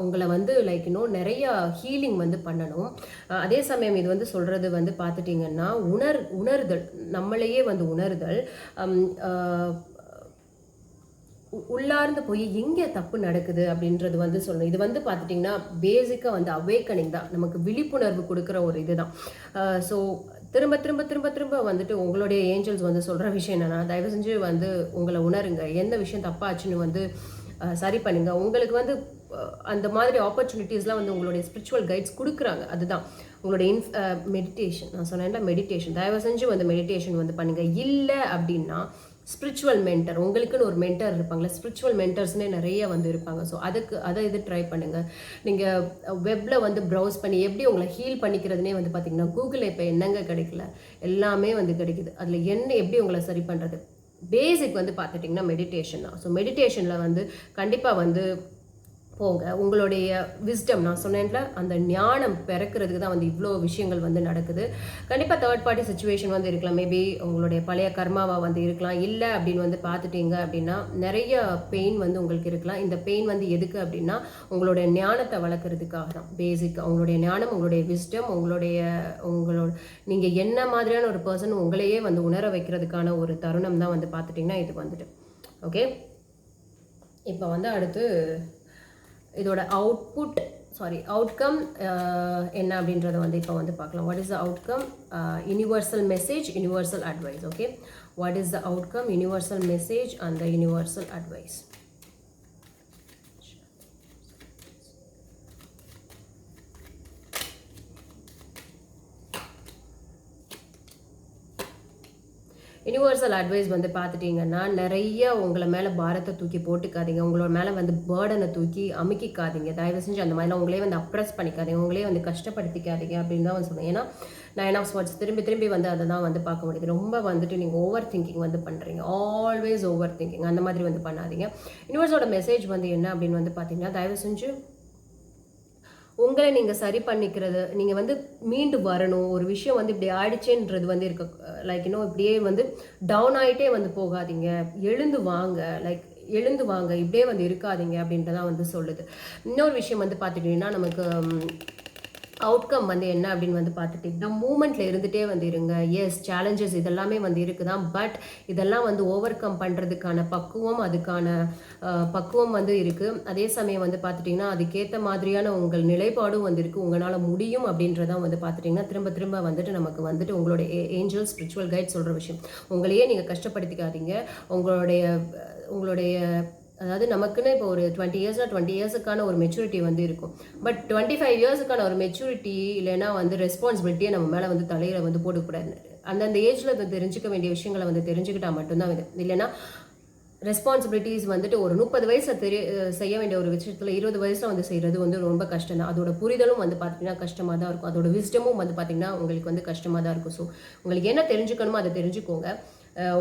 Speaker 1: உங்களை வந்து லைக் இன்னும் நிறைய ஹீலிங் வந்து பண்ணணும். அதே சமயம் இது வந்து சொல்கிறது வந்து பார்த்துட்டிங்கன்னா உணர்தல், நம்மளையே வந்து உணர்தல், உள்ளார்ந்து போய் எங்கே தப்பு நடக்குது அப்படின்றது வந்து சொல்லணும். இது வந்து பார்த்துட்டிங்கன்னா பேசிக்காக வந்து அவேக்கனிங் தான், நமக்கு விழிப்புணர்வு கொடுக்குற ஒரு இதுதான். ஸோ திரும்ப திரும்ப திரும்ப திரும்ப வந்துட்டு உங்களுடைய ஏஞ்சல்ஸ் வந்து சொல்கிற விஷயம் என்னென்னா தயவு செஞ்சு வந்து உங்களை உணருங்க, எந்த விஷயம் தப்பாச்சுன்னு வந்து சரி பண்ணுங்க. உங்களுக்கு வந்து அந்த மாதிரி ஆப்பர்ச்சுனிட்டிஸ்லாம் வந்து உங்களுடைய ஸ்பிரிச்சுவல் கைட்ஸ் கொடுக்குறாங்க. அதுதான் உங்களுடைய மெடிடேஷன், நான் சொன்னேன்ல மெடிடேஷன், தயவு செஞ்சு வந்து மெடிடேஷன் வந்து பண்ணுங்கள். இல்லை அப்படின்னா ஸ்பிரிச்சுவல் மென்டர், உங்களுக்குன்னு ஒரு மென்டர் இருப்பாங்களே, ஸ்பிரிச்சுவல் மென்டர்ஸ்னே நிறைய வந்து இருப்பாங்க. ஸோ அதை இது ட்ரை பண்ணுங்கள். நீங்கள் வெப்பில் வந்து ப்ரௌஸ் பண்ணி எப்படி உங்களை ஹீல் பண்ணிக்கிறதுனே வந்து பார்த்தீங்கன்னா கூகுளில் இப்போ என்னங்க கிடைக்கல, எல்லாமே வந்து கிடைக்குது. அதில் என்ன எப்படி உங்களை சரி பண்ணுறது, பேசிக் வந்து பார்த்துட்டிங்கன்னா மெடிடேஷன் தான். ஸோ மெடிடேஷனில் வந்து கண்டிப்பாக வந்து போங்க. உங்களுடைய விஸ்டம், நான் சொன்னேன்ல அந்த ஞானம் பிறக்கிறதுக்கு தான் வந்து இவ்வளோ விஷயங்கள் வந்து நடக்குது. கண்டிப்பாக தேர்ட் பார்ட்டி சுச்சுவேஷன் வந்து இருக்கலாம், மேபி உங்களுடைய பழைய கர்மாவாக வந்து இருக்கலாம். இல்லை அப்படின்னு வந்து பார்த்துட்டிங்க அப்படின்னா நிறைய பெயின் வந்து உங்களுக்கு இருக்கலாம். இந்த பெயின் வந்து எதுக்கு அப்படின்னா உங்களுடைய ஞானத்தை வளர்க்குறதுக்காக தான். பேசிக் உங்களுடைய ஞானம், உங்களுடைய விஸ்டம், உங்களோட நீங்கள் என்ன மாதிரியான ஒரு பர்சன் உங்களையே வந்து உணர வைக்கிறதுக்கான ஒரு தருணம் தான் வந்து பார்த்துட்டிங்கன்னா இது வந்துட்டு. ஓகே, இப்போ வந்து அடுத்து இதோட அவுட்கம் என்ன அப்படின்றத வந்து இப்போ வந்து பார்க்கலாம். What is the outcome, universal message, universal advice. Okay, what is the outcome, universal message and the universal advice. Universal advice வந்து பார்த்துட்டிங்கன்னா, நிறைய உங்களை மேலே பாரத்தை தூக்கி போட்டுக்காதீங்க. உங்களோட மேலே வந்து பேர்டனை தூக்கி அமுக்கிக்காதீங்க. தயவு செஞ்சு அந்த மாதிரிலாம் உங்களே வந்து அப்ரெஸ் பண்ணிக்காதீங்க. உங்களே வந்து கஷ்டப்படுத்திக்காதீங்க அப்படின்னு தான் வந்து சொன்னேன். ஏன்னா 9 ஆஃப் ஸ்வார்ட்ஸ் திரும்பி திரும்பி வந்து அதை தான் வந்து பார்க்க முடியுது. ரொம்ப வந்துட்டு நீங்கள் ஓவர் திங்கிங் வந்து பண்ணுறீங்க. ஆல்வேஸ் ஓவர் திங்கிங் அந்த மாதிரி வந்து பண்ணாதீங்க. யுனிவர்ஸோட மெசேஜ் வந்து என்ன அப்படின்னு வந்து பார்த்தீங்கன்னா, தயவு செஞ்சு உங்களை நீங்கள் சரி பண்ணிக்கிறது, நீங்கள் வந்து மீண்டு வரணும். ஒரு விஷயம் வந்து இப்படி ஆயிடுச்சேன்றது வந்து இருக்க லைக் இன்னும் இப்படியே வந்து டவுன் ஆகிட்டே வந்து போகாதீங்க. எழுந்து வாங்க, எழுந்து வாங்க, இப்படியே வந்து இருக்காதீங்க அப்படின்றதான் வந்து சொல்லுது. இன்னொரு விஷயம் வந்து பார்த்துக்கிட்டிங்கன்னா, நமக்கு அவுட்கம் வந்து என்ன அப்படின்னு வந்து பார்த்துட்டிங்கன்னா, மூமெண்ட்டில் இருந்துகிட்டே வந்து இருங்க. எஸ், சேலஞ்சஸ் இதெல்லாமே வந்து இருக்குதான். பட் இதெல்லாம் வந்து ஓவர் கம் பண்ணுறதுக்கான அதுக்கான பக்குவம் வந்து இருக்குது. அதே சமயம் வந்து பார்த்துட்டிங்கன்னா, அதுக்கேற்ற மாதிரியான உங்கள் நிலைப்பாடும் வந்து இருக்குது. உங்களால் முடியும் அப்படின்றதான் வந்து பார்த்துட்டிங்கன்னா, திரும்ப திரும்ப வந்துட்டு நமக்கு வந்துட்டு உங்களுடைய ஏஞ்சல் ஸ்பிரிச்சுவல் கைட் சொல்கிற விஷயம். உங்களையே நீங்கள் கஷ்டப்படுத்திக்காதீங்க. உங்களுடைய அதாவது நமக்குன்னு இப்போ ஒரு 20 இயர்ஸுக்கான ஒரு மெச்சூரிட்டி வந்து இருக்கும். பட் 25 இயர்ஸுக்கான ஒரு மெச்சூரிட்டி இல்லைன்னா வந்து ரெஸ்பான்சிபிலிட்டியை நம்ம மேலே வந்து தலையில் வந்து போடக்கூடாது. அந்தந்த ஏஜில் அதை தெரிஞ்சுக்க வேண்டிய விஷயங்களை வந்து தெரிஞ்சுக்கிட்டா மட்டும்தான் இது. இல்லைன்னா ரெஸ்பான்சிபிலிட்டிஸ் வந்துட்டு ஒரு 30 வயசில் செய்ய வேண்டிய ஒரு விஷயத்தில் 20 வயசில் வந்து செய்கிறது வந்து ரொம்ப கஷ்டம் தான். அதோட புரிதலும் வந்து பார்த்திங்கன்னா கஷ்டமாக தான் இருக்கும். அதோட விஸ்டமும் வந்து பார்த்திங்கன்னா உங்களுக்கு வந்து கஷ்டமாக தான் இருக்கும். ஸோ உங்களுக்கு என்ன தெரிஞ்சுக்கணுமோ அதை தெரிஞ்சுக்கோங்க.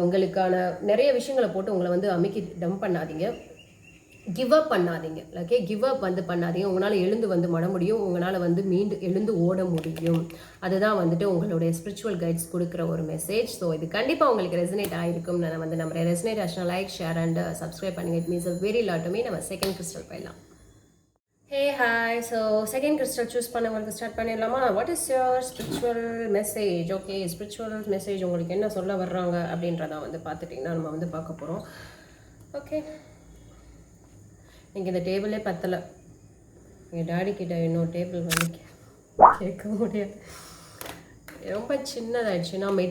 Speaker 1: உங்களுக்கான நிறைய விஷயங்களை போட்டு உங்களை வந்து அமுக்கி டம்ப் பண்ணாதீங்க. கிவ் அப் பண்ணாதீங்க. ஓகே, கிவ் அப் வந்து பண்ணாதீங்க. உங்களால் எழுந்து வந்து மட முடியும். உங்களால் வந்து மீண்டு எழுந்து ஓட முடியும். அதுதான் வந்துட்டு உங்களுடைய ஸ்பிரிச்சுவல் கைட்ஸ் கொடுக்குற ஒரு மெசேஜ். ஸோ இது கண்டிப்பாக உங்களுக்கு ரெசனேட் ஆகிருக்கும். நான் வந்து நம்ம ரெசனேட் ஆச்சுன்னா லைக், ஷேர் அண்ட் சப்ஸ்கிரைப் பண்ணுங்க. It means very lot to me. நம்ம செகண்ட் கிறிஸ்டல் போயிடலாம். Hey hi. So second crystal choose பண்ணவங்களுக்கு ஸ்டார்ட் பண்ணிடலாமா? What is your spiritual message? Okay, spiritual message உங்களுக்கு என்ன சொல்ல வர்றாங்க அப்படின்றத வந்து பார்த்துட்டிங்கன்னா நம்ம வந்து பார்க்க போகிறோம். ஓகே, நீங்கள் இந்த டேபிளே பத்தலை. எங்கள் டாடி கிட்ட இன்னொரு டேபிள் வந்து கேட்க முடியாது. ரொம்ப சின்னதாகிடுச்சு. நான்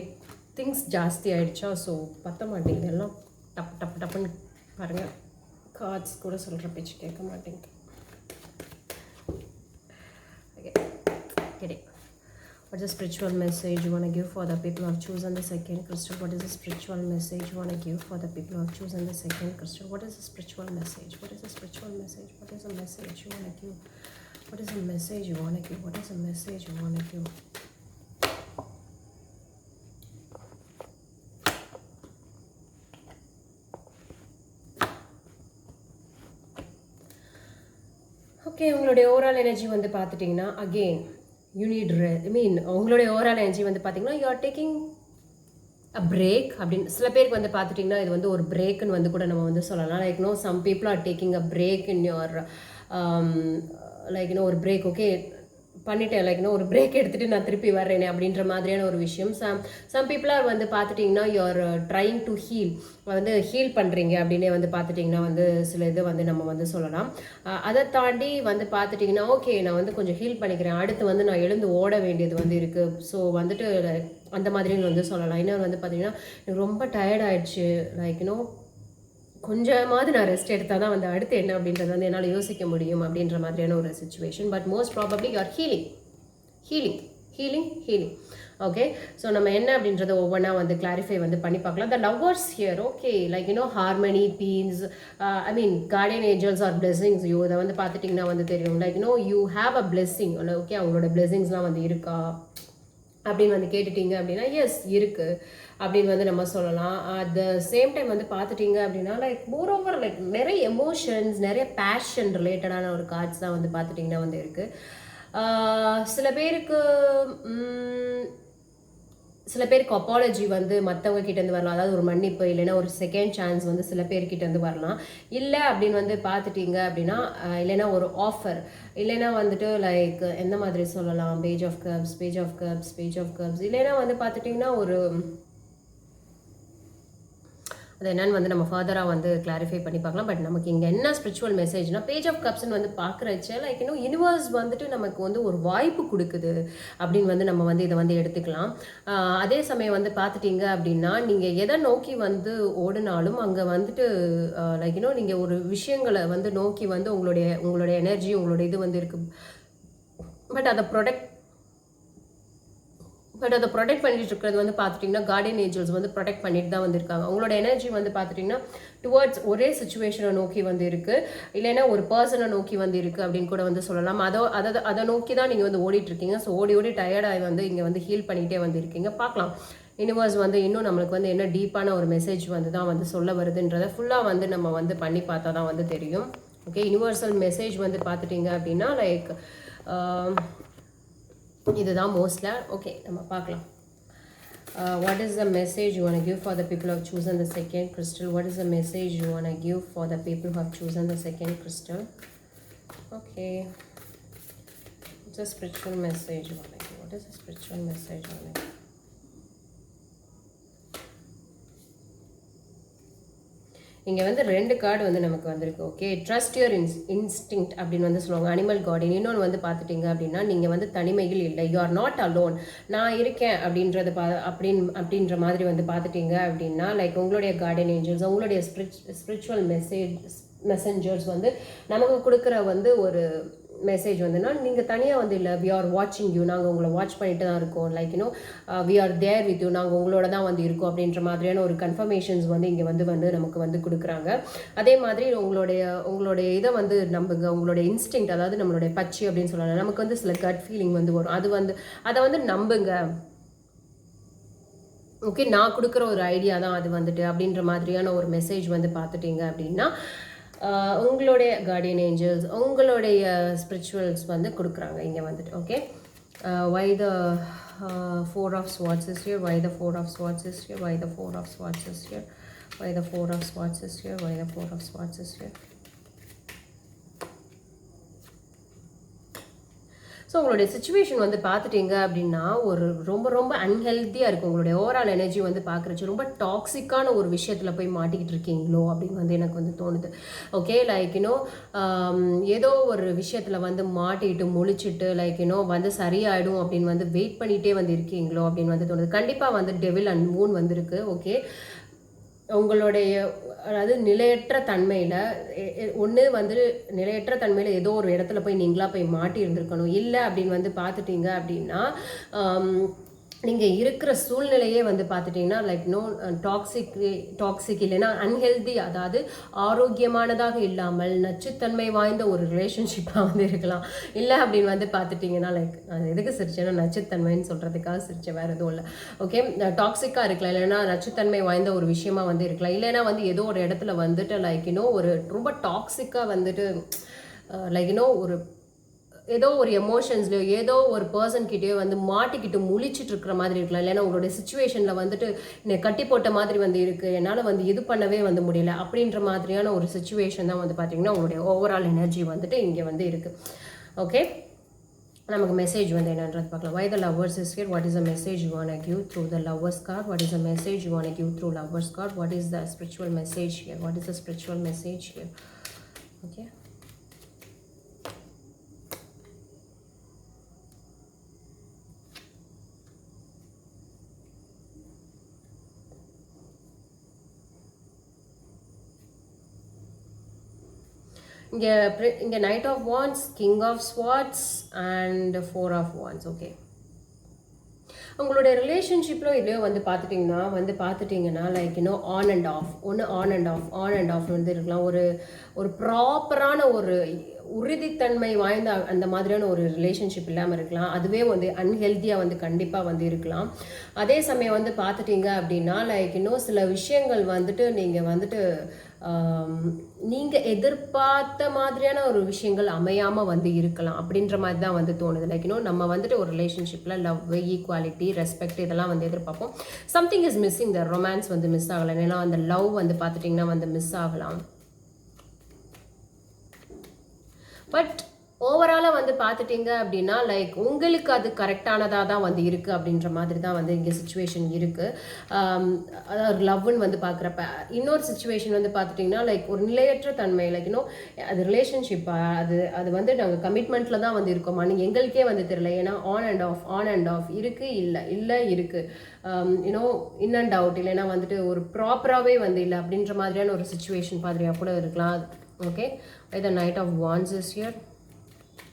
Speaker 1: திங்ஸ் ஜாஸ்தி ஆகிடுச்சா, ஸோ பற்ற மாட்டேங்குது. எல்லாம் டப்புன்னு பாருங்கள். கார்ட்ஸ் கூட சொல்கிற பேச்சு கேட்க மாட்டேங்குது. Okay. What is the spiritual message you want to give for the people who have chosen the second crystal? What is the spiritual message you want to give for the people who have chosen the second crystal? What is the spiritual message? What is the spiritual message? What is the message you want to give? What is the message you want to give? What is the message you want to give? Okay, உங்களுடைய overall energy வந்து பார்த்துட்டிங்கன்னா again you need உங்களுடைய overall energy வந்து பார்த்தீங்கன்னா you are taking a break அப்படின்னு சில பேருக்கு வந்து பார்த்துட்டிங்கன்னா இது வந்து ஒரு பிரேக்குன்னு வந்து கூட நம்ம வந்து சொல்லலாம். Like some people are taking a break in your ஒரு பிரேக். ஓகே, பண்ணிட்டேன் ஒரு பிரேக் எடுத்துகிட்டு நான் திருப்பி வர்றேனே அப்படின்ற மாதிரியான ஒரு விஷயம். சம் பீப்புளாக வந்து பார்த்துட்டிங்கன்னா யூஆர் ட்ரைங் டு ஹீல் பண்ணுறீங்க அப்படின்னே வந்து பார்த்துட்டிங்கன்னா வந்து சில இது வந்து நம்ம வந்து சொல்லலாம். அதை தாண்டி வந்து பார்த்துட்டிங்கன்னா ஓகே, நான் வந்து கொஞ்சம் ஹீல் பண்ணிக்கிறேன், அடுத்து வந்து நான் எழுந்து ஓட வேண்டியது வந்து இருக்குது. ஸோ வந்துட்டு அந்த மாதிரின்னு வந்து சொல்லலாம். இன்னொரு வந்து பார்த்திங்கன்னா எனக்கு ரொம்ப டயர்ட் ஆகிடுச்சு, கொஞ்சமாவது நான் ரெஸ்ட் எடுத்தால் தான் வந்து அடுத்து என்ன அப்படின்றது வந்து என்னால் யோசிக்க முடியும் அப்படின்ற மாதிரியான ஒரு situation. But most probably you are healing. Okay, so நம்ம என்ன அப்படின்றத ஒவ்வொன்றா வந்து கிளாரிஃபை வந்து பண்ணி பார்க்கலாம். The lovers here. Okay, harmony, peace, guardian angels are blessings. இதை வந்து பார்த்துட்டிங்கன்னா வந்து தெரியும். You have a blessing. Okay, அவங்களோட பிளெஸிங்ஸ்லாம் வந்து இருக்கா அப்படின்னு வந்து கேட்டுட்டீங்க அப்படின்னா எஸ் இருக்குது அப்படின்னு வந்து நம்ம சொல்லலாம். அட் த சேம் டைம் வந்து பார்த்துட்டிங்க அப்படின்னா மோர் ஓவர் நிறைய எமோஷன்ஸ், நிறைய பேஷன் ரிலேட்டடான ஒரு கார்ட்ஸ் தான் வந்து பார்த்துட்டிங்கன்னா வந்து இருக்குது. சில பேருக்கு அப்பாலஜி வந்து மற்றவங்க கிட்டேருந்து வரலாம். அதாவது ஒரு மன்னிப்பு இல்லைன்னா ஒரு செகண்ட் சான்ஸ் வந்து சில பேர்கிட்டேருந்து வரலாம். இல்லை அப்படின்னு வந்து பார்த்துட்டிங்க அப்படின்னா இல்லைன்னா ஒரு ஆஃபர், இல்லைன்னா வந்துட்டு எந்த மாதிரி சொல்லலாம், பேஜ் ஆஃப் கப்ஸ் இல்லைன்னா வந்து பார்த்துட்டிங்கன்னா ஒரு அது என்னன்னு வந்து நம்ம ஃபர்தராக வந்து கிளாரிஃபை பண்ணி பார்க்கலாம். பட் நமக்கு இங்கே என்ன ஸ்பிரிச்சுவல் மெசேஜ்னா பேஜ் ஆஃப் கப்ஸ்ன்னு வந்து பார்க்குறச்ச யூனிவர்ஸ் வந்துட்டு நமக்கு வந்து ஒரு வாய்ப்பு கொடுக்குது அப்படின்னு வந்து நம்ம வந்து இதை வந்து எடுத்துக்கலாம். அதே சமயம் வந்து பார்த்துட்டிங்க அப்படின்னா நீங்கள் எதை நோக்கி வந்து ஓடினாலும் அங்கே வந்துட்டு நீங்கள் ஒரு விஷயங்களை வந்து நோக்கி வந்து உங்களுடைய எனர்ஜி, உங்களுடைய இது வந்து இருக்குது. பட் அதை பட் அதை ப்ரொடெக்ட் பண்ணிட்டு இருக்கிறது வந்து பார்த்துட்டிங்கன்னா கார்டியன் ஏஞ்சல்ஸ் வந்து ப்ரொடெக்ட் பண்ணிட்டு தான் வந்திருக்காங்க. உங்களோட எனர்ஜி வந்து பார்த்துட்டிங்கன்னா டுவர்ட்ஸ் ஒரே சுச்சுவேஷனை நோக்கி வந்து இருக்குது, இல்லைன்னா ஒரு பர்சனை நோக்கி வந்து இருக்குது அப்படின்னு கூட வந்து சொல்லலாம். அதை நோக்கி தான் நீங்கள் வந்து ஓடிட்டுருக்கீங்க. ஸோ ஓடி டயர்டாகி வந்து இங்கே வந்து ஹீல் பண்ணிகிட்டே வந்து இருக்கீங்க. பார்க்கலாம் யூனிவர்ஸ் வந்து இன்னும் நம்மளுக்கு வந்து என்ன டீப்பான ஒரு மெசேஜ் வந்து தான் வந்து சொல்ல வருதுன்றதை ஃபுல்லாக வந்து நம்ம வந்து பண்ணி பார்த்தா தான் வந்து தெரியும். ஓகே, யூனிவர்சல் மெசேஜ் வந்து பார்த்துட்டிங்க அப்படின்னா லைக் இதுதான் மோஸ்ட்ல. ஓகே, நம்ம பார்க்கலாம். What is the message you want to give for the people who have chosen the second crystal? What is the message you want to give for the people who have chosen the second crystal? Okay, it's a spiritual message you want to give. What is the spiritual message you want to give? இங்கே வந்து 2 card வந்து நமக்கு வந்திருக்கு. Okay, trust your instinct அப்படின்னு வந்து சொல்லுவாங்க, animal கார்டின். இன்னொன்று வந்து பார்த்துட்டிங்க அப்படின்னா நீங்கள் வந்து தனிமையில் இல்லை, யூ ஆர் நாட் அலோன், நான் இருக்கேன் அப்படின்றது அப்படின்ற மாதிரி வந்து பார்த்துட்டிங்க அப்படின்னா லைக் உங்களுடைய கார்டியன் ஏஞ்சல்ஸ், உங்களுடைய ஸ்பிரிச்சுவல் மெசஞ்சர்ஸ் வந்து நமக்கு கொடுக்குற வந்து ஒரு மெசேஜ் வந்துன்னா நீங்கள் தனியாக வந்து இல்லை, வி ஆர் வாட்சிங் யூ, நாங்கள் உங்களை வாட்ச் பண்ணிட்டு தான் இருக்கோம், like we are there with you, நாங்கள் உங்களோட தான் வந்து இருக்கோம் அப்படின்ற மாதிரியான ஒரு கன்ஃபர்மேஷன்ஸ் வந்து இங்கே வந்து நமக்கு வந்து கொடுக்குறாங்க. அதே மாதிரி உங்களுடைய இதை வந்து நம்புங்க, உங்களுடைய இன்ஸ்டிங்க்ட், அதாவது நம்மளுடைய பச்சி அப்படின்னு சொல்லலாம், நமக்கு வந்து சில கட் ஃபீலிங் வந்து வரும், அதை வந்து நம்புங்க. ஓகே, நான் கொடுக்குற ஒரு ஐடியா தான் அது வந்துட்டு அப்படின்ற மாதிரியான ஒரு மெசேஜ் வந்து பார்த்துட்டிங்க அப்படின்னா உங்களுடைய கார்டியன் ஏஞ்சல்ஸ், உங்களுடைய ஸ்பிரிச்சுவல்ஸ் வந்து கொடுக்குறாங்க இங்கே வந்துட்டு. Okay, why the 4 of swords is here, why the 4 of swords is here, why the 4 of swords is here, why the 4 of swords is here, why the 4 of swords is here. So உங்களுடைய situation வந்து பார்த்துட்டிங்க அப்படின்னா ஒரு ரொம்ப ரொம்ப அன்ஹெல்த்தியாக இருக்கும். உங்களுடைய overall energy வந்து பார்க்குறச்சு ரொம்ப டாக்ஸிக்கான ஒரு விஷயத்தில் போய் மாட்டிக்கிட்டு இருக்கீங்களோ அப்படின்னு வந்து எனக்கு வந்து தோணுது. ஓகே, லைக் ஏதோ ஒரு விஷயத்தில் வந்து மாட்டிக்கிட்டு முழிச்சிட்டு லைக் வந்து சரியாயிடும் அப்படின்னு வந்து வெயிட் பண்ணிகிட்டே வந்து இருக்கீங்களோ அப்படின்னு வந்து தோணுது. கண்டிப்பாக வந்து டெவில் அண்ட் மூன் வந்திருக்கு. ஓகே, உங்களுடைய அதாவது நிலையற்ற தன்மையில் நிலையற்ற தன்மையில் ஏதோ ஒரு இடத்துல போய் நீங்களாக போய் மாட்டி இருந்திருக்கணும். இல்லை அப்படின்னு வந்து பார்த்துட்டிங்க அப்படின்னா நீங்கள் இருக்கிற சூழ்நிலையே வந்து பார்த்துட்டிங்கன்னா லைக் டாக்ஸிக் இல்லைன்னா அன்ஹெல்தி, அதாவது ஆரோக்கியமானதாக இல்லாமல் நச்சுத்தன்மை வாய்ந்த ஒரு ரிலேஷன்ஷிப்பாக வந்து இருக்கலாம். இல்லை அப்படின்னு வந்து பார்த்துட்டிங்கன்னா லைக் அது எதுக்கு சிரிச்சேன்னா நச்சுத்தன்மைன்னு சொல்கிறதுக்காக சிரிச்சேன், வேறு எதுவும் இல்லை. ஓகே, டாக்ஸிக்காக இருக்கலாம், இல்லைன்னா நச்சுத்தன்மை வாய்ந்த ஒரு விஷயமா வந்து இருக்கலாம், இல்லைன்னா வந்து ஏதோ ஒரு இடத்துல வந்துட்டு லைக் ஒரு ரொம்ப டாக்ஸிக்காக வந்துட்டு லைக் ஒரு ஏதோ ஒரு எமோஷன்ஸ்லையோ ஏதோ ஒரு பர்சன் கிட்டேயோ வந்து மாட்டிக்கிட்டு முழிச்சிட்டு இருக்கிற மாதிரி இருக்கலாம். இல்லைன்னா உங்களுடைய சுச்சுவேஷனில் வந்துட்டு என்னை கட்டி போட்ட மாதிரி வந்து இருக்குது, என்னால் வந்து இது பண்ணவே வந்து முடியல அப்படின்ற மாதிரியான ஒரு சுச்சுவேஷன் தான் வந்து பார்த்திங்கன்னா உங்களுடைய ஓவரால் எனர்ஜி வந்துட்டு இங்கே வந்து இருக்குது. ஓகே, நமக்கு மெசேஜ் வந்து என்னன்றது பார்க்கலாம். Why the lovers is here? What is the message you want to give through the lovers card? What is the message you want to give through lovers card? What is the spiritual message here? What is the spiritual message here? Okay. இங்கே night of wands, king of swords and 4 of wands. Okay, உங்களுடைய ரிலேஷன்ஷிப்பில் இதுலேயோ வந்து பார்த்துட்டிங்கன்னா like on and half வந்து இருக்கலாம். ஒரு ப்ராப்பரான ஒரு உறுதித்தன்மை வாய்ந்த அந்த மாதிரியான ஒரு ரிலேஷன்ஷிப் இல்லாமல் இருக்கலாம். அதுவே வந்து அன்ஹெல்த்தியாக வந்து கண்டிப்பாக வந்து இருக்கலாம். அதே சமயம் வந்து பார்த்துட்டிங்க அப்படின்னா லைக் சில விஷயங்கள் வந்துட்டு நீங்கள் வந்துட்டு நீங்கள் எதிர்பார்த்த மாதிரியான ஒரு விஷயங்கள் அமையாமல் வந்து இருக்கலாம் அப்படின்ற மாதிரி தான் வந்து தோணுது. லைக் நம்ம வந்துட்டு ஒரு ரிலேஷன்ஷிப்பில் லவ், ஈக்குவாலிட்டி, ரெஸ்பெக்ட் இதெல்லாம் வந்து எதிர்பார்ப்போம். Something is missing, the romance வந்து மிஸ் ஆகலாம், ஏன்னா அந்த லவ் வந்து பார்த்துட்டிங்கன்னா வந்து மிஸ் ஆகலாம். பட் ஓவராலாக வந்து பார்த்துட்டிங்க அப்படின்னா லைக் உங்களுக்கு அது கரெக்டானதாக தான் வந்து இருக்குது அப்படின்ற மாதிரி தான் வந்து இங்கே சுச்சுவேஷன் இருக்குது. அதாவது லவ்னு வந்து பார்க்குறப்ப இன்னொரு சுச்சுவேஷன் வந்து பார்த்துட்டிங்கன்னா லைக் ஒரு நிலையற்ற தன்மை, லைக் அது ரிலேஷன்ஷிப்பாக அது வந்து நாங்கள் கமிட்மெண்ட்டில் தான் வந்து இருக்கோமா நீங்கள் எங்களுக்கே வந்து தெரியல. ஏன்னா ஆன் அண்ட் ஆஃப் இருக்குது, இல்லை இருக்குது, இன் அண்ட் அவுட், இல்லைன்னா வந்துட்டு ஒரு ப்ராப்பராகவே வந்து இல்லை அப்படின்ற மாதிரியான ஒரு சுச்சுவேஷன் மாதிரியாக கூட இருக்கலாம். Okay, the Knight of Wands is here.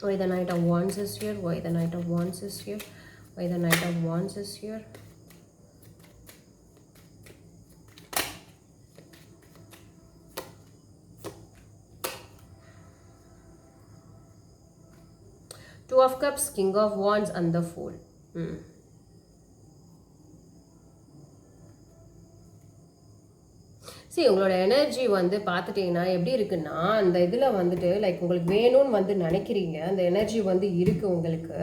Speaker 1: Why the Knight of Wands is here? Why the Knight of Wands is here? Why the Knight of Wands is here? Two of Cups, King of Wands and the Fool. சரி, உங்களோட energy வந்து பார்த்துட்டிங்கன்னா எப்படி இருக்குன்னா, அந்த இதில் வந்துட்டு like உங்களுக்கு வேணும்னு வந்து நினைக்கிறீங்க, அந்த எனர்ஜி வந்து இருக்குது உங்களுக்கு.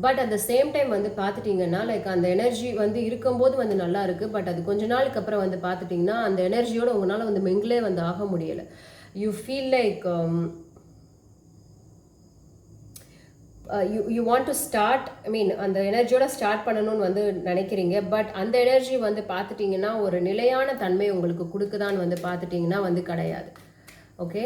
Speaker 1: But at the same time வந்து பார்த்துட்டிங்கன்னா லைக் அந்த எனர்ஜி வந்து இருக்கும்போது வந்து நல்லா இருக்குது. பட் அது கொஞ்ச நாளுக்கு அப்புறம் வந்து பார்த்துட்டிங்கன்னா அந்த எனர்ஜியோடு உங்களால் வந்து மிங்கிளே வந்து ஆக முடியலை. You feel like you want to start, I mean அந்த எனர்ஜியோட ஸ்டார்ட் பண்ணணும்னு வந்து நினைக்கிறீங்க. பட் அந்த எனர்ஜி வந்து பார்த்துட்டிங்கன்னா ஒரு நிலையான தன்மை உங்களுக்கு கொடுக்குதான்னு வந்து பார்த்துட்டிங்கன்னா வந்து கிடையாது. ஓகே,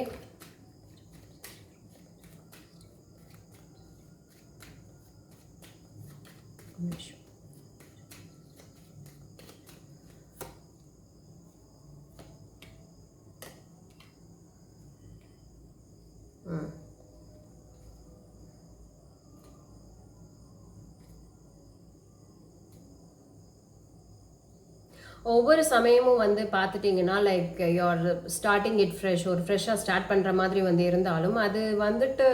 Speaker 1: ஒவ்வொரு சமயமும் வந்து பார்த்துட்டிங்கன்னா like you're starting it fresh, ஒரு ஃப்ரெஷ்ஷாக ஸ்டார்ட் பண்ணுற மாதிரி வந்து இருந்தாலும் அது வந்துட்டு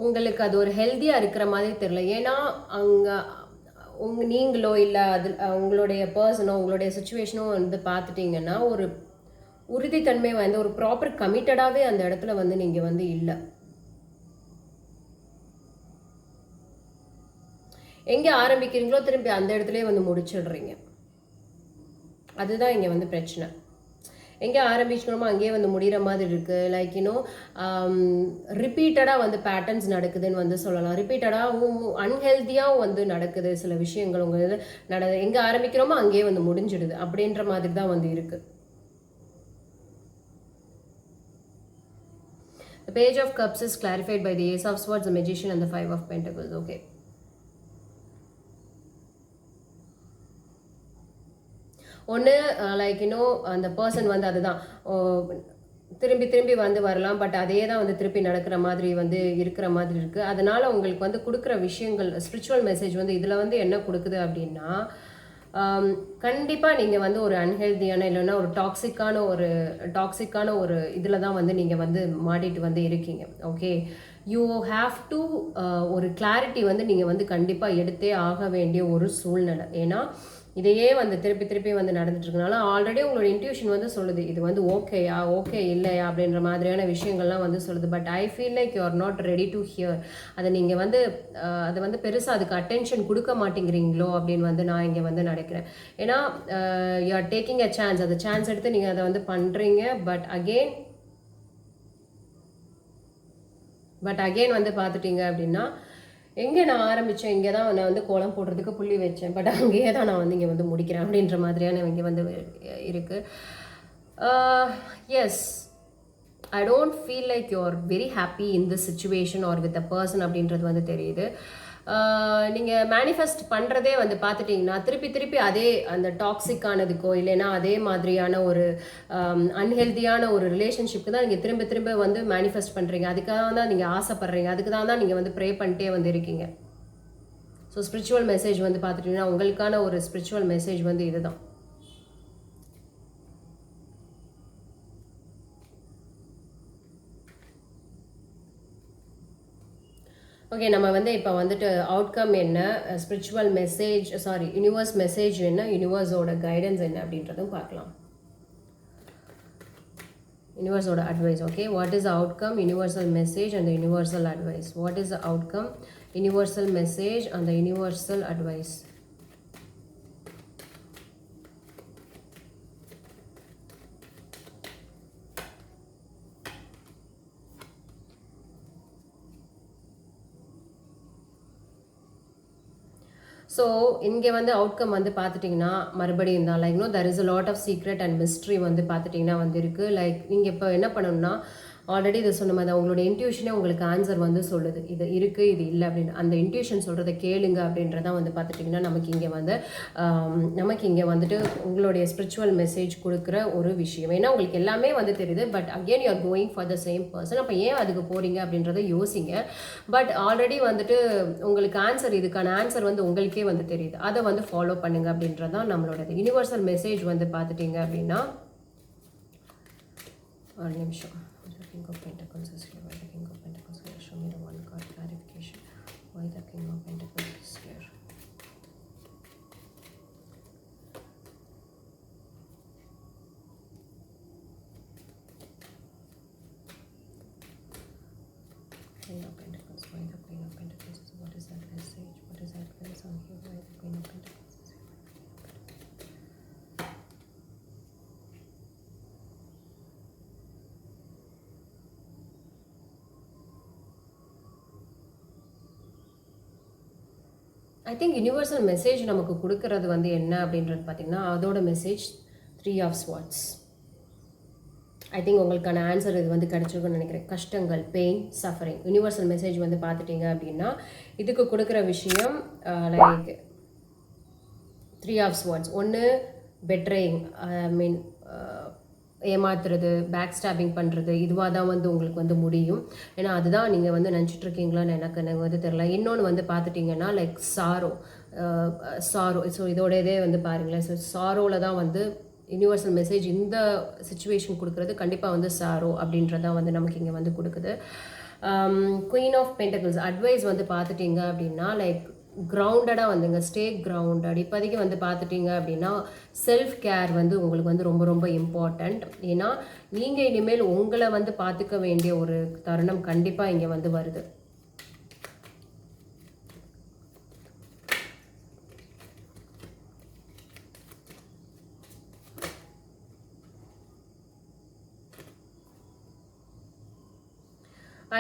Speaker 1: உங்களுக்கு அது ஒரு ஹெல்த்தியாக இருக்கிற மாதிரி தெரியல. ஏன்னா அங்கே நீங்களோ இல்லை அது உங்களுடைய பர்சனோ உங்களுடைய சுச்சுவேஷனோ வந்து பார்த்துட்டிங்கன்னா ஒரு உறுதித்தன்மை வந்து ஒரு ப்ராப்பர் கமிட்டடாகவே அந்த இடத்துல வந்து நீங்கள் வந்து இல்லை. எங்கே ஆரம்பிக்கிறீங்களோ திரும்பி அந்த இடத்துலேயே வந்து முடிச்சிடுறீங்க. அதுதான் இங்கே வந்து பிரச்சனை. எங்கே ஆரம்பிச்சுக்கணுமோ அங்கேயே வந்து முடிகிற மாதிரி இருக்குது. லைக் ரிப்பீட்டடாக வந்து பேட்டர்ன்ஸ் நடக்குதுன்னு வந்து சொல்லலாம். ரிப்பீட்டடாகவும் அன்ஹெல்த்தியாகவும் வந்து நடக்குது சில விஷயங்கள். உங்கள் இது எங்கே ஆரம்பிக்கிறோமோ அங்கேயே வந்து முடிஞ்சிடுது அப்படின்ற மாதிரி தான் வந்து இருக்குது. The Page of Cups is clarified by the Ace of Swords, the Magician and the Five of Pentacles. Okay. ஒன்று லைக் அந்த பர்சன் வந்து அதுதான் திரும்பி திரும்பி வந்து வரலாம். பட் அதே தான் வந்து திருப்பி நடக்கிற மாதிரி வந்து இருக்கிற மாதிரி இருக்குது. அதனால் உங்களுக்கு வந்து கொடுக்குற விஷயங்கள் ஸ்பிரிச்சுவல் மெசேஜ் வந்து இதில் வந்து என்ன கொடுக்குது அப்படின்னா, கண்டிப்பாக நீங்கள் வந்து ஒரு அன்ஹெல்தியான இல்லைன்னா ஒரு டாக்ஸிக்கான ஒரு இதில் தான் வந்து நீங்கள் வந்து மாட்டிட்டு வந்து இருக்கீங்க. ஓகே, யூ ஹாவ் டு ஒரு கிளாரிட்டி வந்து நீங்கள் வந்து கண்டிப்பாக எடுத்தே ஆக வேண்டிய ஒரு சூழ்நிலை. ஏன்னா இதையே வந்து திருப்பி திருப்பி வந்து நடந்துட்டு இருக்கனால ஆல்ரெடி உங்களோட இன்ட்யூஷன் வந்து சொல்லுது இது வந்து ஓகேயா ஓகே இல்லையா அப்படின்ற மாதிரியான விஷயங்கள்லாம் வந்து சொல்லுது. But I feel like you R not ready to hear. அதை நீங்கள் வந்து அதை வந்து பெருசாக அதுக்கு அட்டென்ஷன் கொடுக்க மாட்டேங்கிறீங்களோ அப்படின்னு வந்து நான் இங்கே வந்து நினைக்கிறேன். ஏன்னா you are taking a chance, அந்த சான்ஸ் எடுத்து நீங்கள் அதை வந்து பண்ணுறீங்க. பட் அகெயின் வந்து பார்த்துட்டீங்க அப்படின்னா எங்கே நான் ஆரம்பித்தேன், இங்கே தான் நான் வந்து கோலம் போடுறதுக்கு புள்ளி வச்சேன். பட் அங்கேயே தான் நான் வந்து இங்கே வந்து முடிக்கிறேன் அப்படின்ற மாதிரியான இங்கே வந்து இருக்குது. Yes, I don't feel like you are very happy in this situation or with a person அப்படின்றது வந்து தெரியுது. நீங்கள் மேனிஃபெஸ்ட் பண்ணுறதே வந்து பார்த்துட்டிங்கன்னா திருப்பி திருப்பி அதே அந்த டாக்ஸிக்கானதுக்கோ இல்லைன்னா அதே மாதிரியான ஒரு அன்ஹெல்தியான ஒரு ரிலேஷன்ஷிப்க்கு தான் நீங்கள் திரும்ப திரும்ப வந்து மேனிஃபெஸ்ட் பண்ணுறீங்க. அதுக்காக தான் நீங்கள் ஆசைப்படுறீங்க, அதுக்கு தான் நீங்கள் வந்து ப்ரே பண்ணிட்டே வந்து இருக்கீங்க. ஸோ ஸ்பிரிச்சுவல் மெசேஜ் வந்து பார்த்துட்டிங்கன்னா உங்களுக்கான ஒரு ஸ்பிரிச்சுவல் மெசேஜ் வந்து இதுதான். ஓகே, நம்ம வந்து இப்போ வந்துட்டு அவுட்கம் என்ன, ஸ்பிரிச்சுவல் மெசேஜ் யூனிவர்ஸ் மெசேஜ் என்ன, யூனிவர்ஸோட கைடன்ஸ் என்ன அப்படின்றதும் பார்க்கலாம். யூனிவர்ஸோட advice. Okay, what is the outcome, universal message and the universal advice. What is the outcome, universal message and the universal advice. So இங்கே வந்து அவுட்கம் வந்து பார்த்துட்டிங்கன்னா மறுபடியும் தான் like there is a lot of secret and mystery வந்து பார்த்துட்டிங்கன்னா வந்து இருக்குது. லைக் நீங்கள் இப்போ என்ன பண்ணணும்னா ஆல்ரெடி இதை சொன்ன மாதிரி உங்களோட இன்ட்யூஷனே உங்களுக்கு ஆன்சர் வந்து சொல்லுது, இது இருக்குது இது இல்லை அப்படின்னு. அந்த இன்ட்யூஷன் சொல்கிறத கேளுங்க அப்படின்றதான் வந்து பார்த்துட்டிங்கன்னா நமக்கு இங்கே வந்துட்டு உங்களுடைய ஸ்பிரிச்சுவல் மெசேஜ் கொடுக்குற ஒரு விஷயம். ஏன்னா உங்களுக்கு எல்லாமே வந்து தெரியுது, but again you are going for the same person. அப்போ ஏன் அதுக்கு போகிறீங்க அப்படின்றத யோசிங்க. பட் ஆல்ரெடி வந்துட்டு உங்களுக்கு இதுக்கான ஆன்சர் வந்து உங்களுக்கே வந்து தெரியுது, அதை வந்து ஃபாலோ பண்ணுங்க அப்படின்றதான் நம்மளோட யூனிவர்சல் மெசேஜ் வந்து பார்த்துட்டிங்க அப்படின்னா. ஒரு நிமிஷம். King of Pentacles is here. Why the King of Pentacles is here? Show me the one card clarification. Why the King of Pentacles is here? Queen of Pentacles. Why the Queen of Pentacles is here? What is that message? What is that place on here? Why the Queen of Pentacles? I think universal message நமக்கு கொடுக்கறது வந்து என்ன அப்படின்றது பார்த்தீங்கன்னா, அதோட message 3 of Swords. I think உங்களுக்கான answer இது வந்து கிடச்சிருக்குன்னு நினைக்கிறேன். கஷ்டங்கள், பெயின், சஃபரிங். யூனிவர்சல் மெசேஜ் வந்து பார்த்துட்டிங்க அப்படின்னா இதுக்கு கொடுக்குற விஷயம் லைக் 3 of Swords. ஒன்று பெட்ரேயிங், ஐ மீன் ஏமாத்துறது, பேக் ஸ்டாபிங் பண்ணுறது, இதுவாக தான் வந்து உங்களுக்கு வந்து முடியும். ஏன்னா அதுதான் நீங்கள் வந்து நினச்சிட்ருக்கீங்களான்னு எனக்கு வந்து தெரியல. இன்னொன்று வந்து பார்த்துட்டிங்கன்னா லைக் சாரோ. ஸோ இதோட இதே வந்து பாருங்களேன். ஸோ சாரோவில் தான் வந்து யூனிவர்சல் மெசேஜ் இந்த சுச்சுவேஷன் கொடுக்குறது கண்டிப்பாக வந்து சாரோ அப்படின்றதான் வந்து நமக்கு இங்கே வந்து கொடுக்குது. குயின் ஆஃப் பென்டக்கிள்ஸ் அட்வைஸ் வந்து பார்த்துட்டிங்க அப்படின்னா லைக் கிரவுண்டடாக வந்துங்க, ஸ்டே கிரவுண்டட். இப்போதைக்கு வந்து பார்த்துட்டிங்க அப்படின்னா செல்ஃப் கேர் வந்து உங்களுக்கு வந்து ரொம்ப ரொம்ப இம்பார்ட்டண்ட். ஏன்னா நீங்கள் இனிமேல் உங்களை வந்து பார்த்துக்க வேண்டிய ஒரு தருணம் கண்டிப்பாக இங்கே வந்து வருது.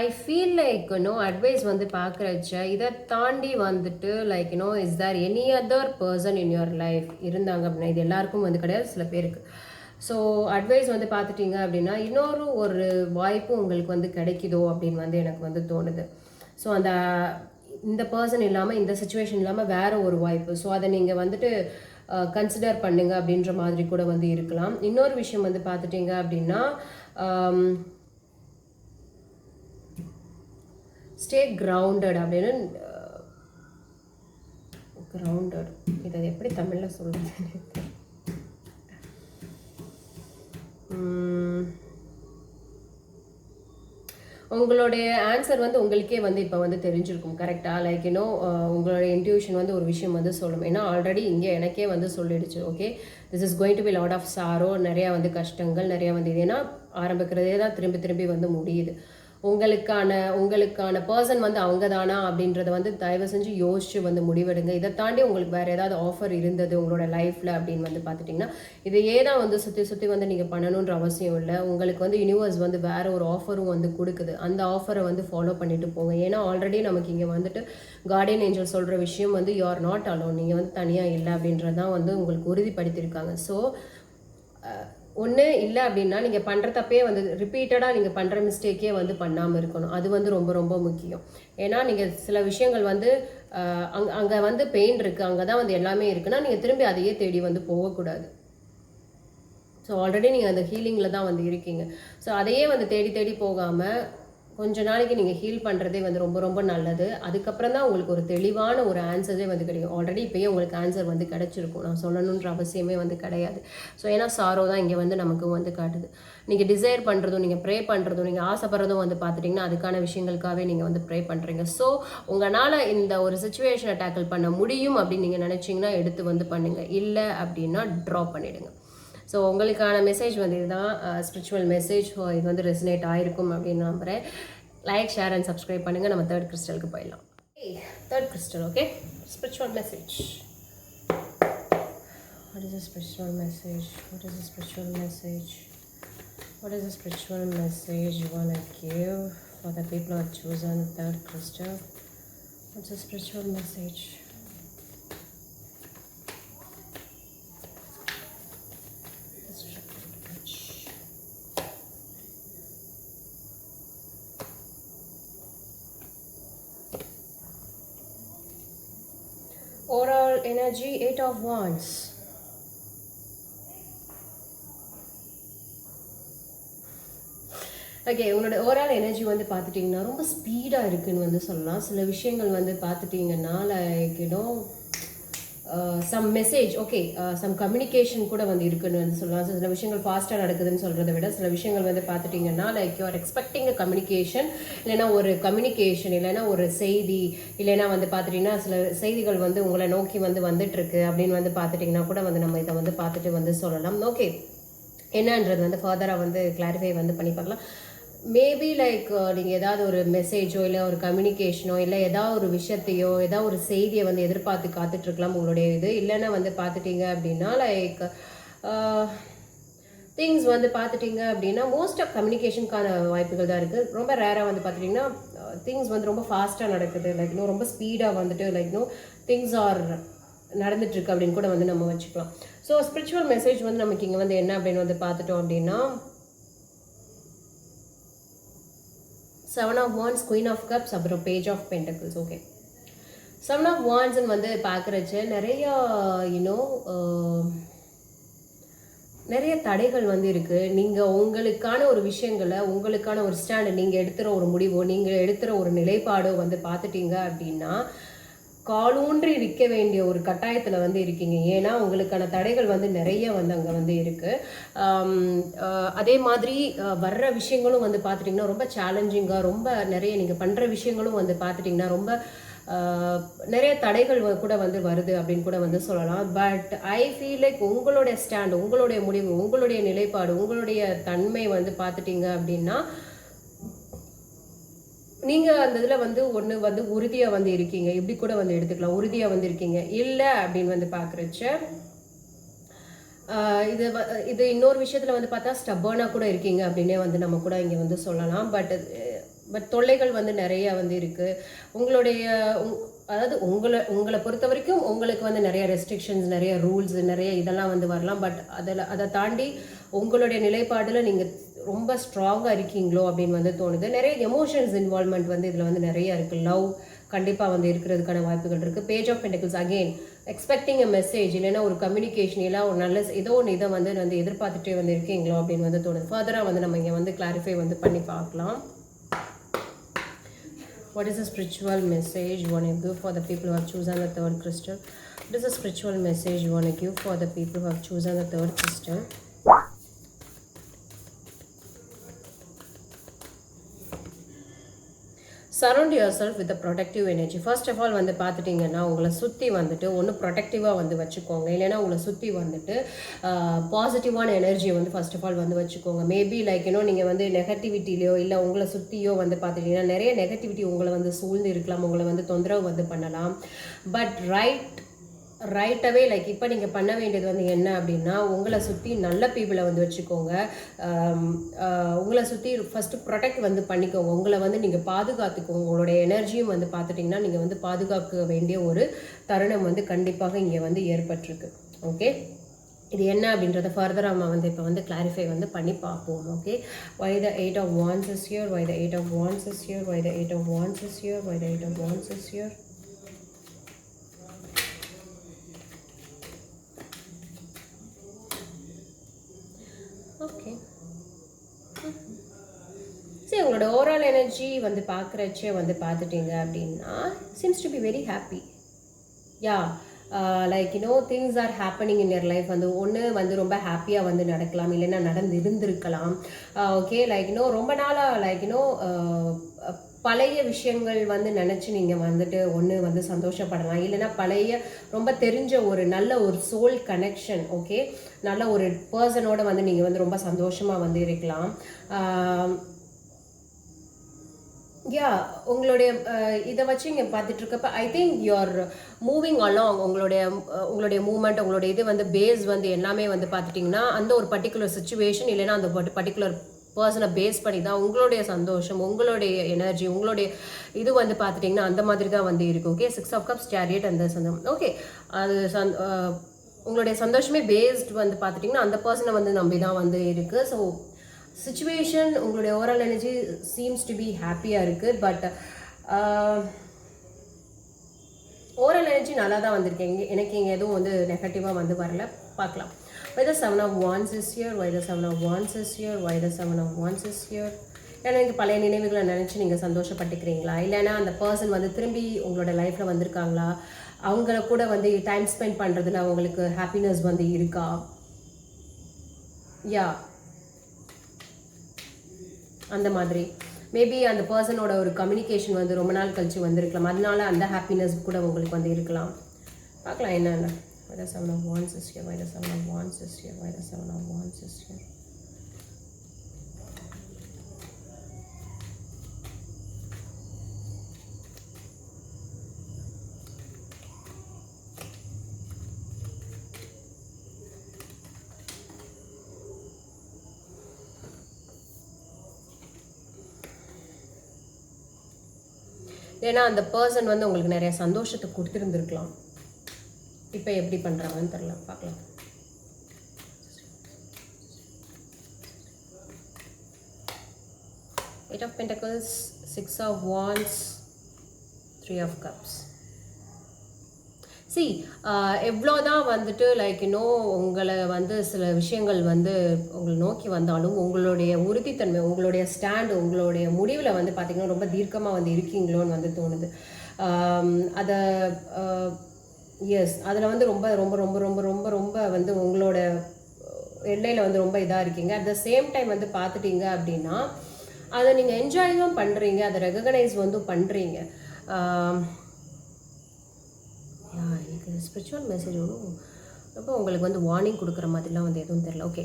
Speaker 1: ஐ ஃபீல் லைக் அட்வைஸ் வந்து பார்க்குறச்ச இதை தாண்டி வந்துட்டு like is there any other person in your life இருந்தாங்க அப்படின்னா, இது எல்லாருக்கும் வந்து கிடையாது, சில பேருக்கு. ஸோ அட்வைஸ் வந்து பார்த்துட்டிங்க அப்படின்னா இன்னொரு ஒரு வாய்ப்பு உங்களுக்கு வந்து கிடைக்குதோ அப்படின்னு வந்து எனக்கு வந்து தோணுது. ஸோ இந்த பர்சன் இல்லாமல், இந்த சுச்சுவேஷன் இல்லாமல் வேற ஒரு வாய்ப்பு. ஸோ அதை நீங்கள் வந்துட்டு கன்சிடர் பண்ணுங்க அப்படின்ற மாதிரி கூட வந்து இருக்கலாம். இன்னொரு விஷயம் வந்து பார்த்துட்டிங்க அப்படின்னா ஸ்டே கிரவுண்டட் அப்படின்னு. கிரவுண்டட் இதை எப்படி தமிழில் சொல்கிறது? உங்களுடைய ஆன்சர் வந்து உங்களுக்கே வந்து இப்போ வந்து தெரிஞ்சிருக்கும் கரெக்டாக. லைக் உங்களோட இன்ட்யூஷன் வந்து ஒரு விஷயம் வந்து சொல்லும். ஏன்னா ஆல்ரெடி இங்கே எனக்கே வந்து சொல்லிடுச்சு. Okay, this is going to be lot of sorrow. நிறையா வந்து கஷ்டங்கள், நிறையா வந்து இது. ஏன்னா ஆரம்பிக்கிறதே தான் திரும்பி திரும்பி வந்து முடியுது. உங்களுக்கான பர்சன் வந்து அவங்க தானா அப்படின்றத வந்து தயவு செஞ்சு யோசிச்சு வந்து முடிவெடுங்க. இதை தாண்டி உங்களுக்கு வேறு ஏதாவது ஆஃபர் இருந்தது உங்களோட லைஃப்பில் அப்படின்னு வந்து பார்த்துட்டிங்கன்னா இதையே தான் வந்து சுற்றி வந்து நீங்கள் பண்ணணுன்ற அவசியம் இல்லை. உங்களுக்கு வந்து யூனிவர்ஸ் வந்து வேறு ஒரு ஆஃபரும் வந்து கொடுக்குது. அந்த ஆஃபரை வந்து ஃபாலோ பண்ணிட்டு போங்க. ஏன்னா ஆல்ரெடி நமக்கு இங்கே வந்துட்டு கார்டியன் ஏஞ்சல் சொல்கிற விஷயம் வந்து யூ ஆர் நாட் அலோன், நீங்கள் வந்து தனியாக இல்லை அப்படின்றதான் வந்து உங்களுக்கு உறுதிப்படுத்தியிருக்காங்க. ஸோ ஒன்று இல்லை அப்படின்னா நீங்கள் பண்ணுற தப்பே வந்து ரிப்பீட்டடாக நீங்கள் பண்ணுற மிஸ்டேக்கே வந்து பண்ணாமல் இருக்கணும். அது வந்து ரொம்ப ரொம்ப முக்கியம். ஏன்னா நீங்கள் சில விஷயங்கள் வந்து அங்கே வந்து பெயின் இருக்குது, அங்கே தான் வந்து எல்லாமே இருக்குன்னா நீங்கள் திரும்பி அதையே தேடி வந்து போகக்கூடாது. ஸோ ஆல்ரெடி நீங்கள் அந்த ஹீலிங்கில் தான் வந்து இருக்கீங்க. ஸோ அதையே வந்து தேடி தேடி போகாமல் கொஞ்ச நாளைக்கு நீங்கள் ஹீல் பண்ணுறதே வந்து ரொம்ப ரொம்ப நல்லது. அதுக்கப்புறம் தான் உங்களுக்கு ஒரு தெளிவான ஒரு ஆன்சரே வந்து கிடைக்கும். ஆல்ரெடி இப்போயே உங்களுக்கு ஆன்சர் வந்து கிடச்சிருக்கும், நான் சொல்லணுன்ற அவசியமே வந்து கிடையாது. ஸோ ஏன்னா சாரோ தான் இங்கே வந்து நமக்கு வந்து காட்டுது. நீங்கள் டிசைர் பண்ணுறதும், நீங்கள் ப்ரே பண்ணுறதும், நீங்கள் ஆசைப்படுறதும் வந்து பார்த்துட்டிங்கன்னா அதுக்கான விஷயங்களுக்காகவே நீங்கள் வந்து ப்ரே பண்ணுறீங்க. ஸோ உங்களால் இந்த ஒரு சுச்சுவேஷனை டேக்கிள் பண்ண முடியும் அப்படின்னு நீங்கள் நினச்சிங்கன்னா எடுத்து வந்து பண்ணுங்கள். இல்லை அப்படின்னா ட்ராப் பண்ணிவிடுங்க. ஸோ உங்களுக்கான மெசேஜ் வந்து இதுதான், ஸ்பிரிச்சுவல் மெசேஜ். இது வந்து ரெசனேட் ஆகிருக்கும் அப்படின்னு நம்புகிறேன். லைக், ஷேர் அண்ட் சப்ஸ்கிரைப் பண்ணுங்கள். நம்ம தேர்ட் கிறிஸ்டலுக்கு போயிடலாம். Third crystal, okay. Spiritual message. What is the spiritual message? What is the spiritual message? What is the spiritual message you want to give for the people who have chosen the third crystal? What's the spiritual message? energy, 8 of wands. Okay, உங்களோட overall energy வந்து பார்த்துட்டிங்கன்னா ரொம்ப ஸ்பீடாக இருக்குதுன்னு வந்து சொல்லலாம். சில விஷயங்கள் வந்து பார்த்துட்டிங்கன்னா like some message okay some communication கூட வந்து இருக்குன்னு வந்து சொல்லலாம். சில விஷயங்கள் ஃபாஸ்ட்டாக நடக்குதுன்னு சொல்கிறத விட சில விஷயங்கள் வந்து பார்த்துட்டிங்கன்னா like you are expecting a communication, இல்லைனா ஒரு கம்யூனிகேஷன், இல்லைனா ஒரு செய்தி, இல்லைனா வந்து பார்த்துட்டிங்கன்னா சில செய்திகள் வந்து உங்களை நோக்கி வந்து வந்துட்டுருக்கு அப்படின்னு வந்து பார்த்துட்டிங்கன்னா கூட வந்து நம்ம இதை வந்து பார்த்துட்டு வந்து சொல்லலாம். ஓகே, என்னன்றது வந்து ஃபர்தராக வந்து கிளாரிஃபை வந்து பண்ணி பார்க்கலாம். மேபி லைக் நீங்கள் ஏதாவது ஒரு மெசேஜோ இல்லை ஒரு கம்யூனிகேஷனோ இல்லை ஏதாவது ஒரு விஷயத்தையோ ஏதாவது ஒரு செய்தியை வந்து எதிர்பார்த்து காத்துட்ருக்கலாம் உங்களுடைய இது. இல்லைன்னா வந்து பார்த்துட்டிங்க அப்படின்னா லைக் திங்ஸ் வந்து பார்த்துட்டிங்க அப்படின்னா மோஸ்ட் ஆஃப் கம்யூனிகேஷனுக்கான வாய்ப்புகள் தான் இருக்குது. ரொம்ப ரேராக வந்து பார்த்துட்டிங்கன்னா திங்ஸ் வந்து ரொம்ப ஃபாஸ்ட்டாக நடக்குது, லைக் இன்னும் ரொம்ப ஸ்பீடாக வந்துட்டு லைக் இன்னும் திங்ஸ் ஆர் நடந்துட்டுருக்கு அப்படின்னு கூட வந்து நம்ம வச்சுக்கலாம். ஸோ ஸ்பிரிச்சுவல் மெசேஜ் வந்து நமக்கு இங்கே வந்து என்ன அப்படின்னு வந்து பார்த்துட்டோம் அப்படின்னா 7 of wands, queen of cups, அப்புறம் page of pentacles. Okay, 7 of wands வந்து பார்க்குறச்சு நிறைய தடைகள் வந்து இருக்குது. நீங்கள் உங்களுக்கான ஒரு விஷயங்களை, உங்களுக்கான ஒரு ஸ்டாண்டு, நீங்கள் எடுத்துகிற ஒரு முடிவோ, நீங்கள் எடுத்துகிற ஒரு நிலைப்பாடோ வந்து பார்த்துட்டீங்க அப்படின்னா காலூன்றி நிற்க வேண்டிய ஒரு கட்டாயத்தில் வந்து இருக்கீங்க. ஏன்னா உங்களுக்கான தடைகள் வந்து நிறைய வந்து அங்கே வந்து இருக்குது. அதே மாதிரி வர்ற விஷயங்களும் வந்து பார்த்துட்டிங்கன்னா ரொம்ப சேலஞ்சிங்காக, ரொம்ப நிறைய நீங்கள் பண்ணுற விஷயங்களும் வந்து பார்த்துட்டிங்கன்னா ரொம்ப நிறைய தடைகள் கூட வந்து வருது அப்படின்னு கூட வந்து சொல்லலாம். பட் ஐ ஃபீல் லைக் உங்களுடைய ஸ்டாண்ட், உங்களுடைய முடிவு, உங்களுடைய நிலைப்பாடு, உங்களுடைய தன்மை வந்து பார்த்துட்டிங்க அப்படின்னா நீங்கள் அந்த இதில் வந்து ஒன்று வந்து உறுதியாக வந்து இருக்கீங்க. இப்படி கூட வந்து எடுத்துக்கலாம், உறுதியாக வந்து இருக்கீங்க. இல்லை அப்படின்னு வந்து பார்க்குறச்ச இது இன்னொரு விஷயத்தில் வந்து பார்த்தா ஸ்டப்பர்னாக கூட இருக்கீங்க அப்படின்னே வந்து நம்ம கூட இங்கே வந்து சொல்லலாம். பட் தொல்லைகள் வந்து நிறைய வந்து இருக்குது. உங்களுடைய அதாவது உங்களை பொறுத்த வரைக்கும் உங்களுக்கு வந்து நிறைய ரெஸ்ட்ரிக்ஷன்ஸ், நிறைய ரூல்ஸ், நிறைய இதெல்லாம் வந்து வரலாம். பட் அதை தாண்டி உங்களுடைய நிலைப்பாடில் நீங்கள் ரொம்ப ஸ்ட்ராங்காக இருக்கீங்களோ அப்படின்னு வந்து தோணுது. நிறைய எமோஷன்ஸ் இன்வால்மெண்ட் வந்து இதில் வந்து நிறைய இருக்குது. லவ் கண்டிப்பாக வந்து இருக்கிறதுக்கான வாய்ப்புகள் இருக்குது. Page of pentacles again expecting a message, இல்லைன்னா ஒரு கம்யூனிகேஷன், இல்லை ஒரு நல்ல ஏதோ ஒன்று இதை வந்து எதிர்பார்த்துட்டே வந்து இருக்கீங்களோ அப்படின்னு வந்து தோணுது. ஃபர்தராக வந்து நம்ம இங்கே வந்து கிளாரிஃபை வந்து பண்ணி பார்க்கலாம். What is the spiritual message you want to give for the people who have chosen the third crystal? What is the spiritual message you want to give for the people who have chosen the third crystal? Surround yourself with productive energy. First of all வந்து பார்த்துட்டிங்கன்னா உங்களை சுற்றி வந்துட்டு ஒன்று ப்ரொடக்டிவாக வந்து வச்சுக்கோங்க, இல்லைன்னா உங்களை சுற்றி வந்துட்டு பாசிட்டிவான எனர்ஜியை வந்து ஃபர்ஸ்ட் ஆஃப் ஆல் வந்து வச்சுக்கோங்க. மேபி லைக் நீங்கள் வந்து நெகட்டிவிட்டிலையோ இல்லை உங்களை சுற்றியோ வந்து பார்த்துட்டிங்கன்னா நிறைய நெகட்டிவிட்டி உங்களை வந்து சூழ்ந்து இருக்கலாம், உங்களை வந்து தொந்தரவு வந்து பண்ணலாம். பட் ரைட்டாகவே லைக் இப்போ நீங்கள் பண்ண வேண்டியது வந்து என்ன அப்படின்னா உங்களை சுற்றி நல்ல பீப்புளை வந்து வச்சுக்கோங்க. உங்களை சுற்றி ஃபஸ்ட்டு ப்ரொடெக்ட் வந்து பண்ணிக்கோங்க. உங்களை வந்து நீங்கள் பாதுகாத்துக்கோங்க. உங்களுடைய எனர்ஜியும் வந்து பார்த்துட்டிங்கன்னா நீங்கள் வந்து பாதுகாக்க வேண்டிய ஒரு தருணம் வந்து கண்டிப்பாக இங்கே வந்து ஏற்பட்டிருக்கு. ஓகே, இது என்ன அப்படின்றத ஃபர்தராக நம்ம வந்து இப்போ வந்து கிளாரிஃபை வந்து பண்ணி பார்ப்போம். Okay, why the 8 of wands is here, why the 8 of wands is here, why the 8 of wands is here, why the 8 of wands is here. Okay, சரி, உங்களோட ஓவரால் எனர்ஜி வந்து பார்க்குறச்சே வந்து பார்த்துட்டிங்க அப்படின்னா seems to be very happy. Yeah, like things are happening in your life. வந்து ஒன்று வந்து ரொம்ப ஹாப்பியாக வந்து நடக்கலாம், இல்லைன்னா நடந்து இருந்திருக்கலாம். ஓகே, லைக் ரொம்ப நாளாக லைக் பழைய விஷயங்கள் வந்து நினச்சி நீங்கள் வந்துட்டு ஒன்று வந்து சந்தோஷப்படலாம், இல்லைன்னா பழைய ரொம்ப தெரிஞ்ச ஒரு நல்ல ஒரு சோல் கனெக்ஷன், ஓகே, நல்ல ஒரு பர்சனோட வந்து நீங்கள் வந்து ரொம்ப சந்தோஷமாக வந்து இருக்கலாம். யா, உங்களுடைய இதை வச்சு இங்கே பார்த்துட்டு இருக்கப்ப I think you're moving along. உங்களுடைய மூமெண்ட், உங்களுடைய இது வந்து பேஸ் வந்து எல்லாமே வந்து பார்த்துட்டிங்கன்னா அந்த ஒரு பர்டிகுலர் சுச்சுவேஷன், இல்லைன்னா அந்த பர்டிகுலர் பர்சனை பேஸ் பண்ணி தான் உங்களுடைய சந்தோஷம், உங்களுடைய எனர்ஜி, உங்களுடைய இது வந்து பார்த்துட்டிங்கன்னா அந்த மாதிரி தான் வந்து இருக்குது. ஓகே, 6 of cups, chariot அந்த சந்தம். ஓகே, அது உங்களுடைய சந்தோஷமே பேஸ்ட் வந்து பார்த்துட்டிங்கன்னா அந்த பர்சனை வந்து நம்பி தான் வந்து இருக்குது. ஸோ சிச்சுவேஷன், உங்களுடைய overall energy seems to be ஹாப்பியாக இருக்குது. பட் ஓரல் எனர்ஜி நல்லா தான் வந்திருக்கீங்க, எனக்கு இங்கே எதுவும் வந்து நெகட்டிவாக வந்து வரல. பார்க்கலாம். Why the 7 of Wands is here? Why the 7 of Wands is here? Why the 7 of Wands is here? ஏன்னா எனக்கு பழைய நினைவுகளை நினச்சி நீங்கள் சந்தோஷப்பட்டுக்கிறீங்களா, இல்லைன்னா அந்த பர்சன் வந்து திரும்பி உங்களோட லைஃப்பில் வந்திருக்காங்களா, அவங்கள கூட வந்து டைம் ஸ்பெண்ட் பண்ணுறதுல அவங்களுக்கு ஹாப்பினஸ் வந்து இருக்கா? யா, அந்த மாதிரி மேபி அந்த பர்சனோட ஒரு கம்யூனிகேஷன் வந்து ரொம்ப நாள் கழிச்சு வந்திருக்கலாம், அதனால அந்த ஹாப்பினஸ் கூட உங்களுக்கு வந்து இருக்கலாம். பார்க்கலாம் என்னென்ன. Why the 7 of Wands is here? Why the 7 of Wands is here? Why the 7 of Wands is here? ஏன்னா அந்த பர்சன் வந்து உங்களுக்கு நிறைய சந்தோஷத்தை கொடுத்துருந்துருக்கலாம், இப்போ எப்படி பண்ணுறாங்கன்னு தெரியல. பார்க்கலாம். Eight of Pentacles, Six of Wands, Three of Cups. C எவ்வளோதான் வந்துட்டு லைக் இன்னும் உங்களை வந்து சில விஷயங்கள் வந்து உங்களை நோக்கி வந்தாலும் உங்களுடைய உறுதித்தன்மை, உங்களுடைய ஸ்டாண்டு, உங்களுடைய முடிவில் வந்து பார்த்திங்கன்னா ரொம்ப தீர்க்கமாக வந்து இருக்கீங்களோன்னு வந்து தோணுது. அதை எஸ், அதில் வந்து ரொம்ப ரொம்ப ரொம்ப ரொம்ப ரொம்ப ரொம்ப வந்து உங்களோட எல்லையில் வந்து ரொம்ப இதாக இருக்கீங்க. அட் த சேம் டைம் வந்து பார்த்துட்டீங்க அப்படின்னா அதை நீங்கள் என்ஜாயும் பண்ணுறீங்க, அதை ரெகக்னைஸ் வந்து பண்ணுறீங்க. எனக்கு ஸ்பிரிச்சுவல் மெசேஜ் ஒன்றும் ரொம்ப உங்களுக்கு வந்து வார்னிங் கொடுக்குற மாதிரிலாம் வந்து எதுவும் தெரியல. Okay,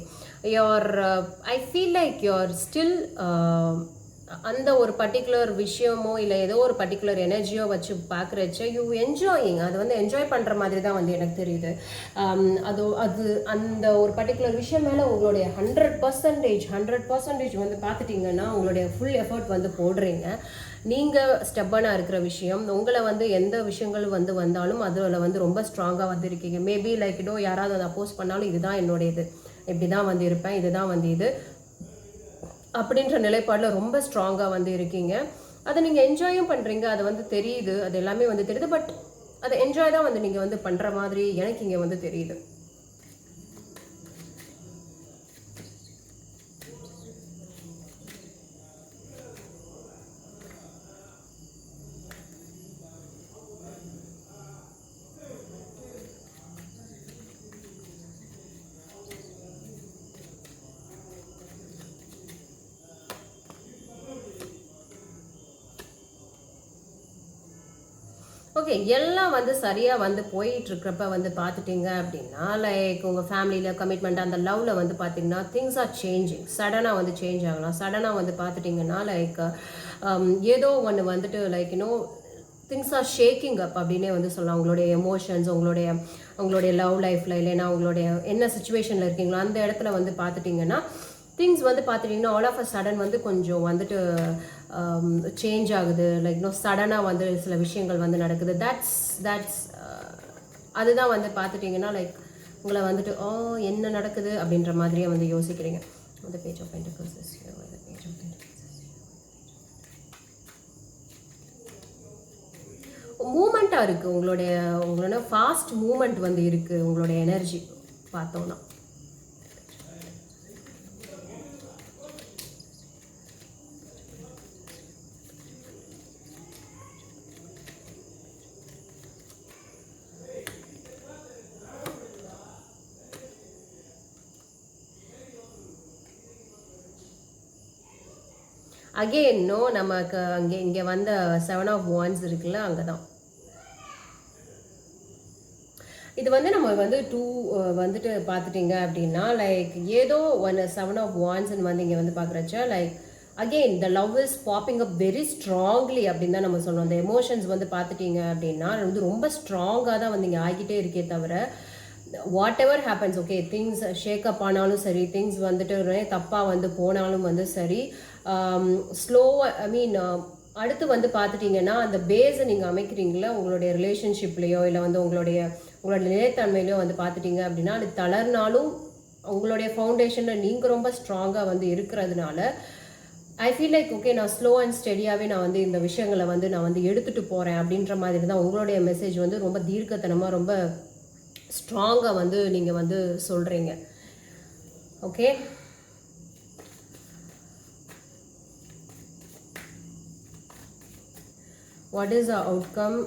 Speaker 1: your I feel like your still அந்த ஒரு பர்டிகுலர் விஷயமோ இல்லை ஏதோ ஒரு பர்டிகுலர் எனர்ஜியோ வச்சு பார்க்குறச்ச யூ என்ஜாயிங், அது வந்து என்ஜாய் பண்ணுற மாதிரி தான் வந்து எனக்கு தெரியுது. அது அந்த ஒரு பர்டிகுலர் விஷயம் மேலே உங்களுடைய 100% வந்து பார்த்துட்டிங்கன்னா உங்களுடைய ஃபுல் எஃபர்ட் வந்து போடுறீங்க. நீங்கள் ஸ்டெப்பனாக இருக்கிற விஷயம், உங்களை வந்து எந்த விஷயங்கள் வந்து வந்தாலும் அதில் வந்து ரொம்ப ஸ்ட்ராங்காக வந்து இருக்கீங்க. மேபி லைக் இதோ யாராவது அதை அப்போஸ் பண்ணாலும் இதுதான் என்னுடையது, இப்படி தான் வந்து இருப்பேன், இதுதான் வந்து இது அப்படின்ற நிலைப்பாடில் ரொம்ப ஸ்ட்ராங்காக வந்து இருக்கீங்க. அதை நீங்கள் என்ஜாயும் பண்ணுறீங்க, அது வந்து தெரியுது, அது எல்லாமே வந்து தெரியுது. பட் அதை என்ஜாய் தான் வந்து நீங்கள் வந்து பண்ணுற மாதிரி எனக்கு இங்கே வந்து தெரியுது. ஓகே, எல்லாம் வந்து சரியாக வந்து போயிட்டுருக்கிறப்ப வந்து பார்த்துட்டிங்க அப்படின்னா லைக் உங்கள் ஃபேமிலியில் கமிட்மெண்ட் அந்த லவ்வில் வந்து பார்த்திங்கன்னா திங்ஸ் ஆர் சேஞ்சிங், சடனாக வந்து சேஞ்ச் ஆகலாம். சடனாக வந்து பார்த்துட்டிங்கன்னா லைக் ஏதோ ஒன்று வந்துட்டு லைக் இன்னும் திங்ஸ் ஆர் ஷேக்கிங் அப் அப்படின்னே வந்து சொல்லலாம். உங்களுடைய எமோஷன்ஸ், உங்களுடைய லவ் லைஃப்பில், இல்லைன்னா உங்களுடைய என்ன சுச்சுவேஷனில் இருக்கீங்களோ அந்த இடத்துல வந்து பார்த்துட்டிங்கன்னா திங்ஸ் வந்து பார்த்துட்டிங்கன்னா ஆல் ஆஃப் அ சடன் வந்து கொஞ்சம் வந்துட்டு சேஞ்ச் ஆகுது. லைக் சடனாக வந்து சில விஷயங்கள் வந்து நடக்குது. தட்ஸ் அதுதான் வந்து பார்த்துட்டிங்கன்னா லைக் உங்களை வந்துட்டு என்ன நடக்குது அப்படின்ற மாதிரியே வந்து யோசிக்கிறீங்க. அந்த page of pentacles is here. அந்த பேஜ் ஆஃப் பென்டக்கிள்ஸ் மூமெண்ட்டாக இருக்குது. உங்களோட ஃபாஸ்ட் மூமெண்ட் வந்து இருக்குது. உங்களோட எனர்ஜி பார்த்தோன்னா அகெயின்னும் நமக்கு இங்கே வந்த 7 of Wands இருக்குல்ல, அங்கே தான் இது வந்து நம்ம வந்து வந்துட்டு பார்த்துட்டிங்க அப்படின்னா லைக் ஏதோ 7 of Wands வந்து இங்கே வந்து பார்க்குறச்ச like again the love is popping up very strongly அப்படின்னு தான் நம்ம சொல்லணும். அந்த எமோஷன்ஸ் வந்து பார்த்துட்டிங்க அப்படின்னா வந்து ரொம்ப ஸ்ட்ராங்காக தான் வந்து இங்கே ஆகிக்கிட்டே இருக்கே தவிர what ever happens, okay things shake up ஆனாலும் சரி, திங்ஸ் வந்துட்டு தப்பாக வந்து போனாலும் வந்து சரி, ஸ்லோவாக ஐ மீன் அடுத்து வந்து பார்த்துட்டிங்கன்னா அந்த பேஸை நீங்கள் அமைக்கிறீங்களா உங்களுடைய ரிலேஷன்ஷிப்லேயோ இல்லை வந்து உங்களுடைய நிலைத்தன்மையிலையோ வந்து பார்த்துட்டிங்க அப்படின்னா அது தளர்னாலும் உங்களுடைய ஃபவுண்டேஷனில் நீங்கள் ரொம்ப ஸ்ட்ராங்காக வந்து இருக்கிறதுனால ஐ ஃபீல் லைக் ஓகே நான் ஸ்லோ அண்ட் ஸ்டெடியாகவே நான் வந்து இந்த விஷயங்களை வந்து நான் வந்து எடுத்துகிட்டு போகிறேன் அப்படின்ற மாதிரி தான் உங்களுடைய மெசேஜ் வந்து ரொம்ப தீர்க்கத்தனமாக ரொம்ப ஸ்ட்ராங்காக வந்து நீங்கள் வந்து சொல்கிறீங்க. Okay, what is the outcome,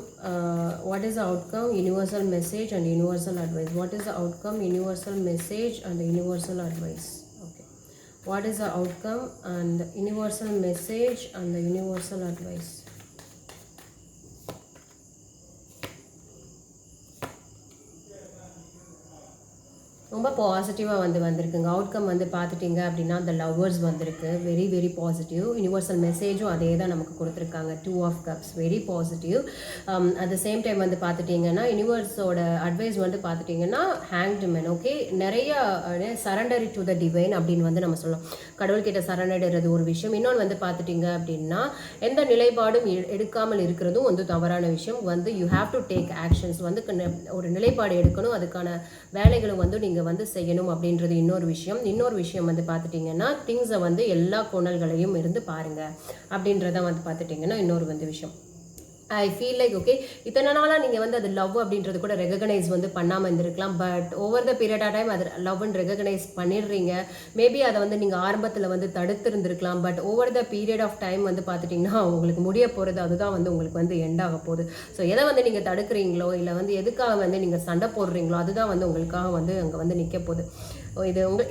Speaker 1: what is the outcome, universal message and universal advice? What is the outcome, universal message and universal advice? Okay, what is the outcome and the universal message and the universal advice? ரொம்ப பாசிட்டிவாக வந்து வந்திருக்குங்க. Outcome வந்து பார்த்துட்டிங்க அப்படின்னா அந்த lovers வந்திருக்கு, very very positive. Universal மெசேஜும் அதே தான் நமக்கு கொடுத்துருக்காங்க, 2 of cups, very positive. At the same time வந்து பார்த்துட்டிங்கன்னா யூனிவர்ஸோட அட்வைஸ் வந்து பார்த்துட்டிங்கன்னா ஹேங்க்டு மேன். ஓகே, நிறைய சரண்டர் டு த டிவைன் அப்படின்னு வந்து நம்ம சொல்லலாம். கடவுள்கிட்ட சரணடைகிறது ஒரு விஷயம். இன்னொன்று வந்து பார்த்துட்டிங்க அப்படின்னா எந்த நிலைப்பாடும் எடுக்காமல் இருக்கிறதும் வந்து தவறான விஷயம். வந்து you have to take actions, வந்து ஒரு நிலைப்பாடு எடுக்கணும், அதுக்கான வேலைகளும் வந்து நீங்கள் வந்து செய்யணும் அப்படின்றது இன்னொரு விஷயம். இன்னொரு விஷயம் வந்து பார்த்துட்டிங்கன்னா திங்ஸை வந்து எல்லா கோணல்களையும் இருந்து பாருங்கள் அப்படின்றத வந்து பார்த்துட்டிங்கன்னா இன்னொரு வந்து விஷயம். ஐ ஃபீல் லைக் ஓகே, இத்தனை நாளாக நீங்கள் வந்து அது லவ் அப்படின்றது கூட ரெகனைஸ் வந்து பண்ணாமல் இருந்திருக்கலாம். But over the period of time அது லவ்னு ரெகனைஸ் பண்ணிடுறீங்க. மேபி அதை வந்து நீங்கள் ஆரம்பத்தில் வந்து தடுத்திருந்திருக்கலாம். But over the period of time வந்து பார்த்துட்டிங்கன்னா உங்களுக்கு முடிய போகிறது அதுதான் வந்து உங்களுக்கு வந்து எண்ட் ஆக போகுது. ஸோ எதை வந்து நீங்கள் தடுக்கிறீங்களோ இல்லை வந்து எதுக்காக வந்து நீங்கள் சண்டை போடுறீங்களோ அதுதான் வந்து உங்களுக்காக வந்து அங்கே வந்து நிற்க போகுது.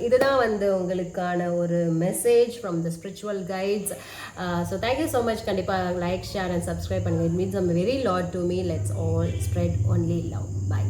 Speaker 1: இதுதான் வந்து உங்களுக்கான ஒரு message from the spiritual guides. So thank you so much. கண்டிப்பாக லைக், ஷேர் அண்ட் சப்ஸ்கிரைப் பண்ணுங்கள். It means very lot to me. Let's all spread only love. By.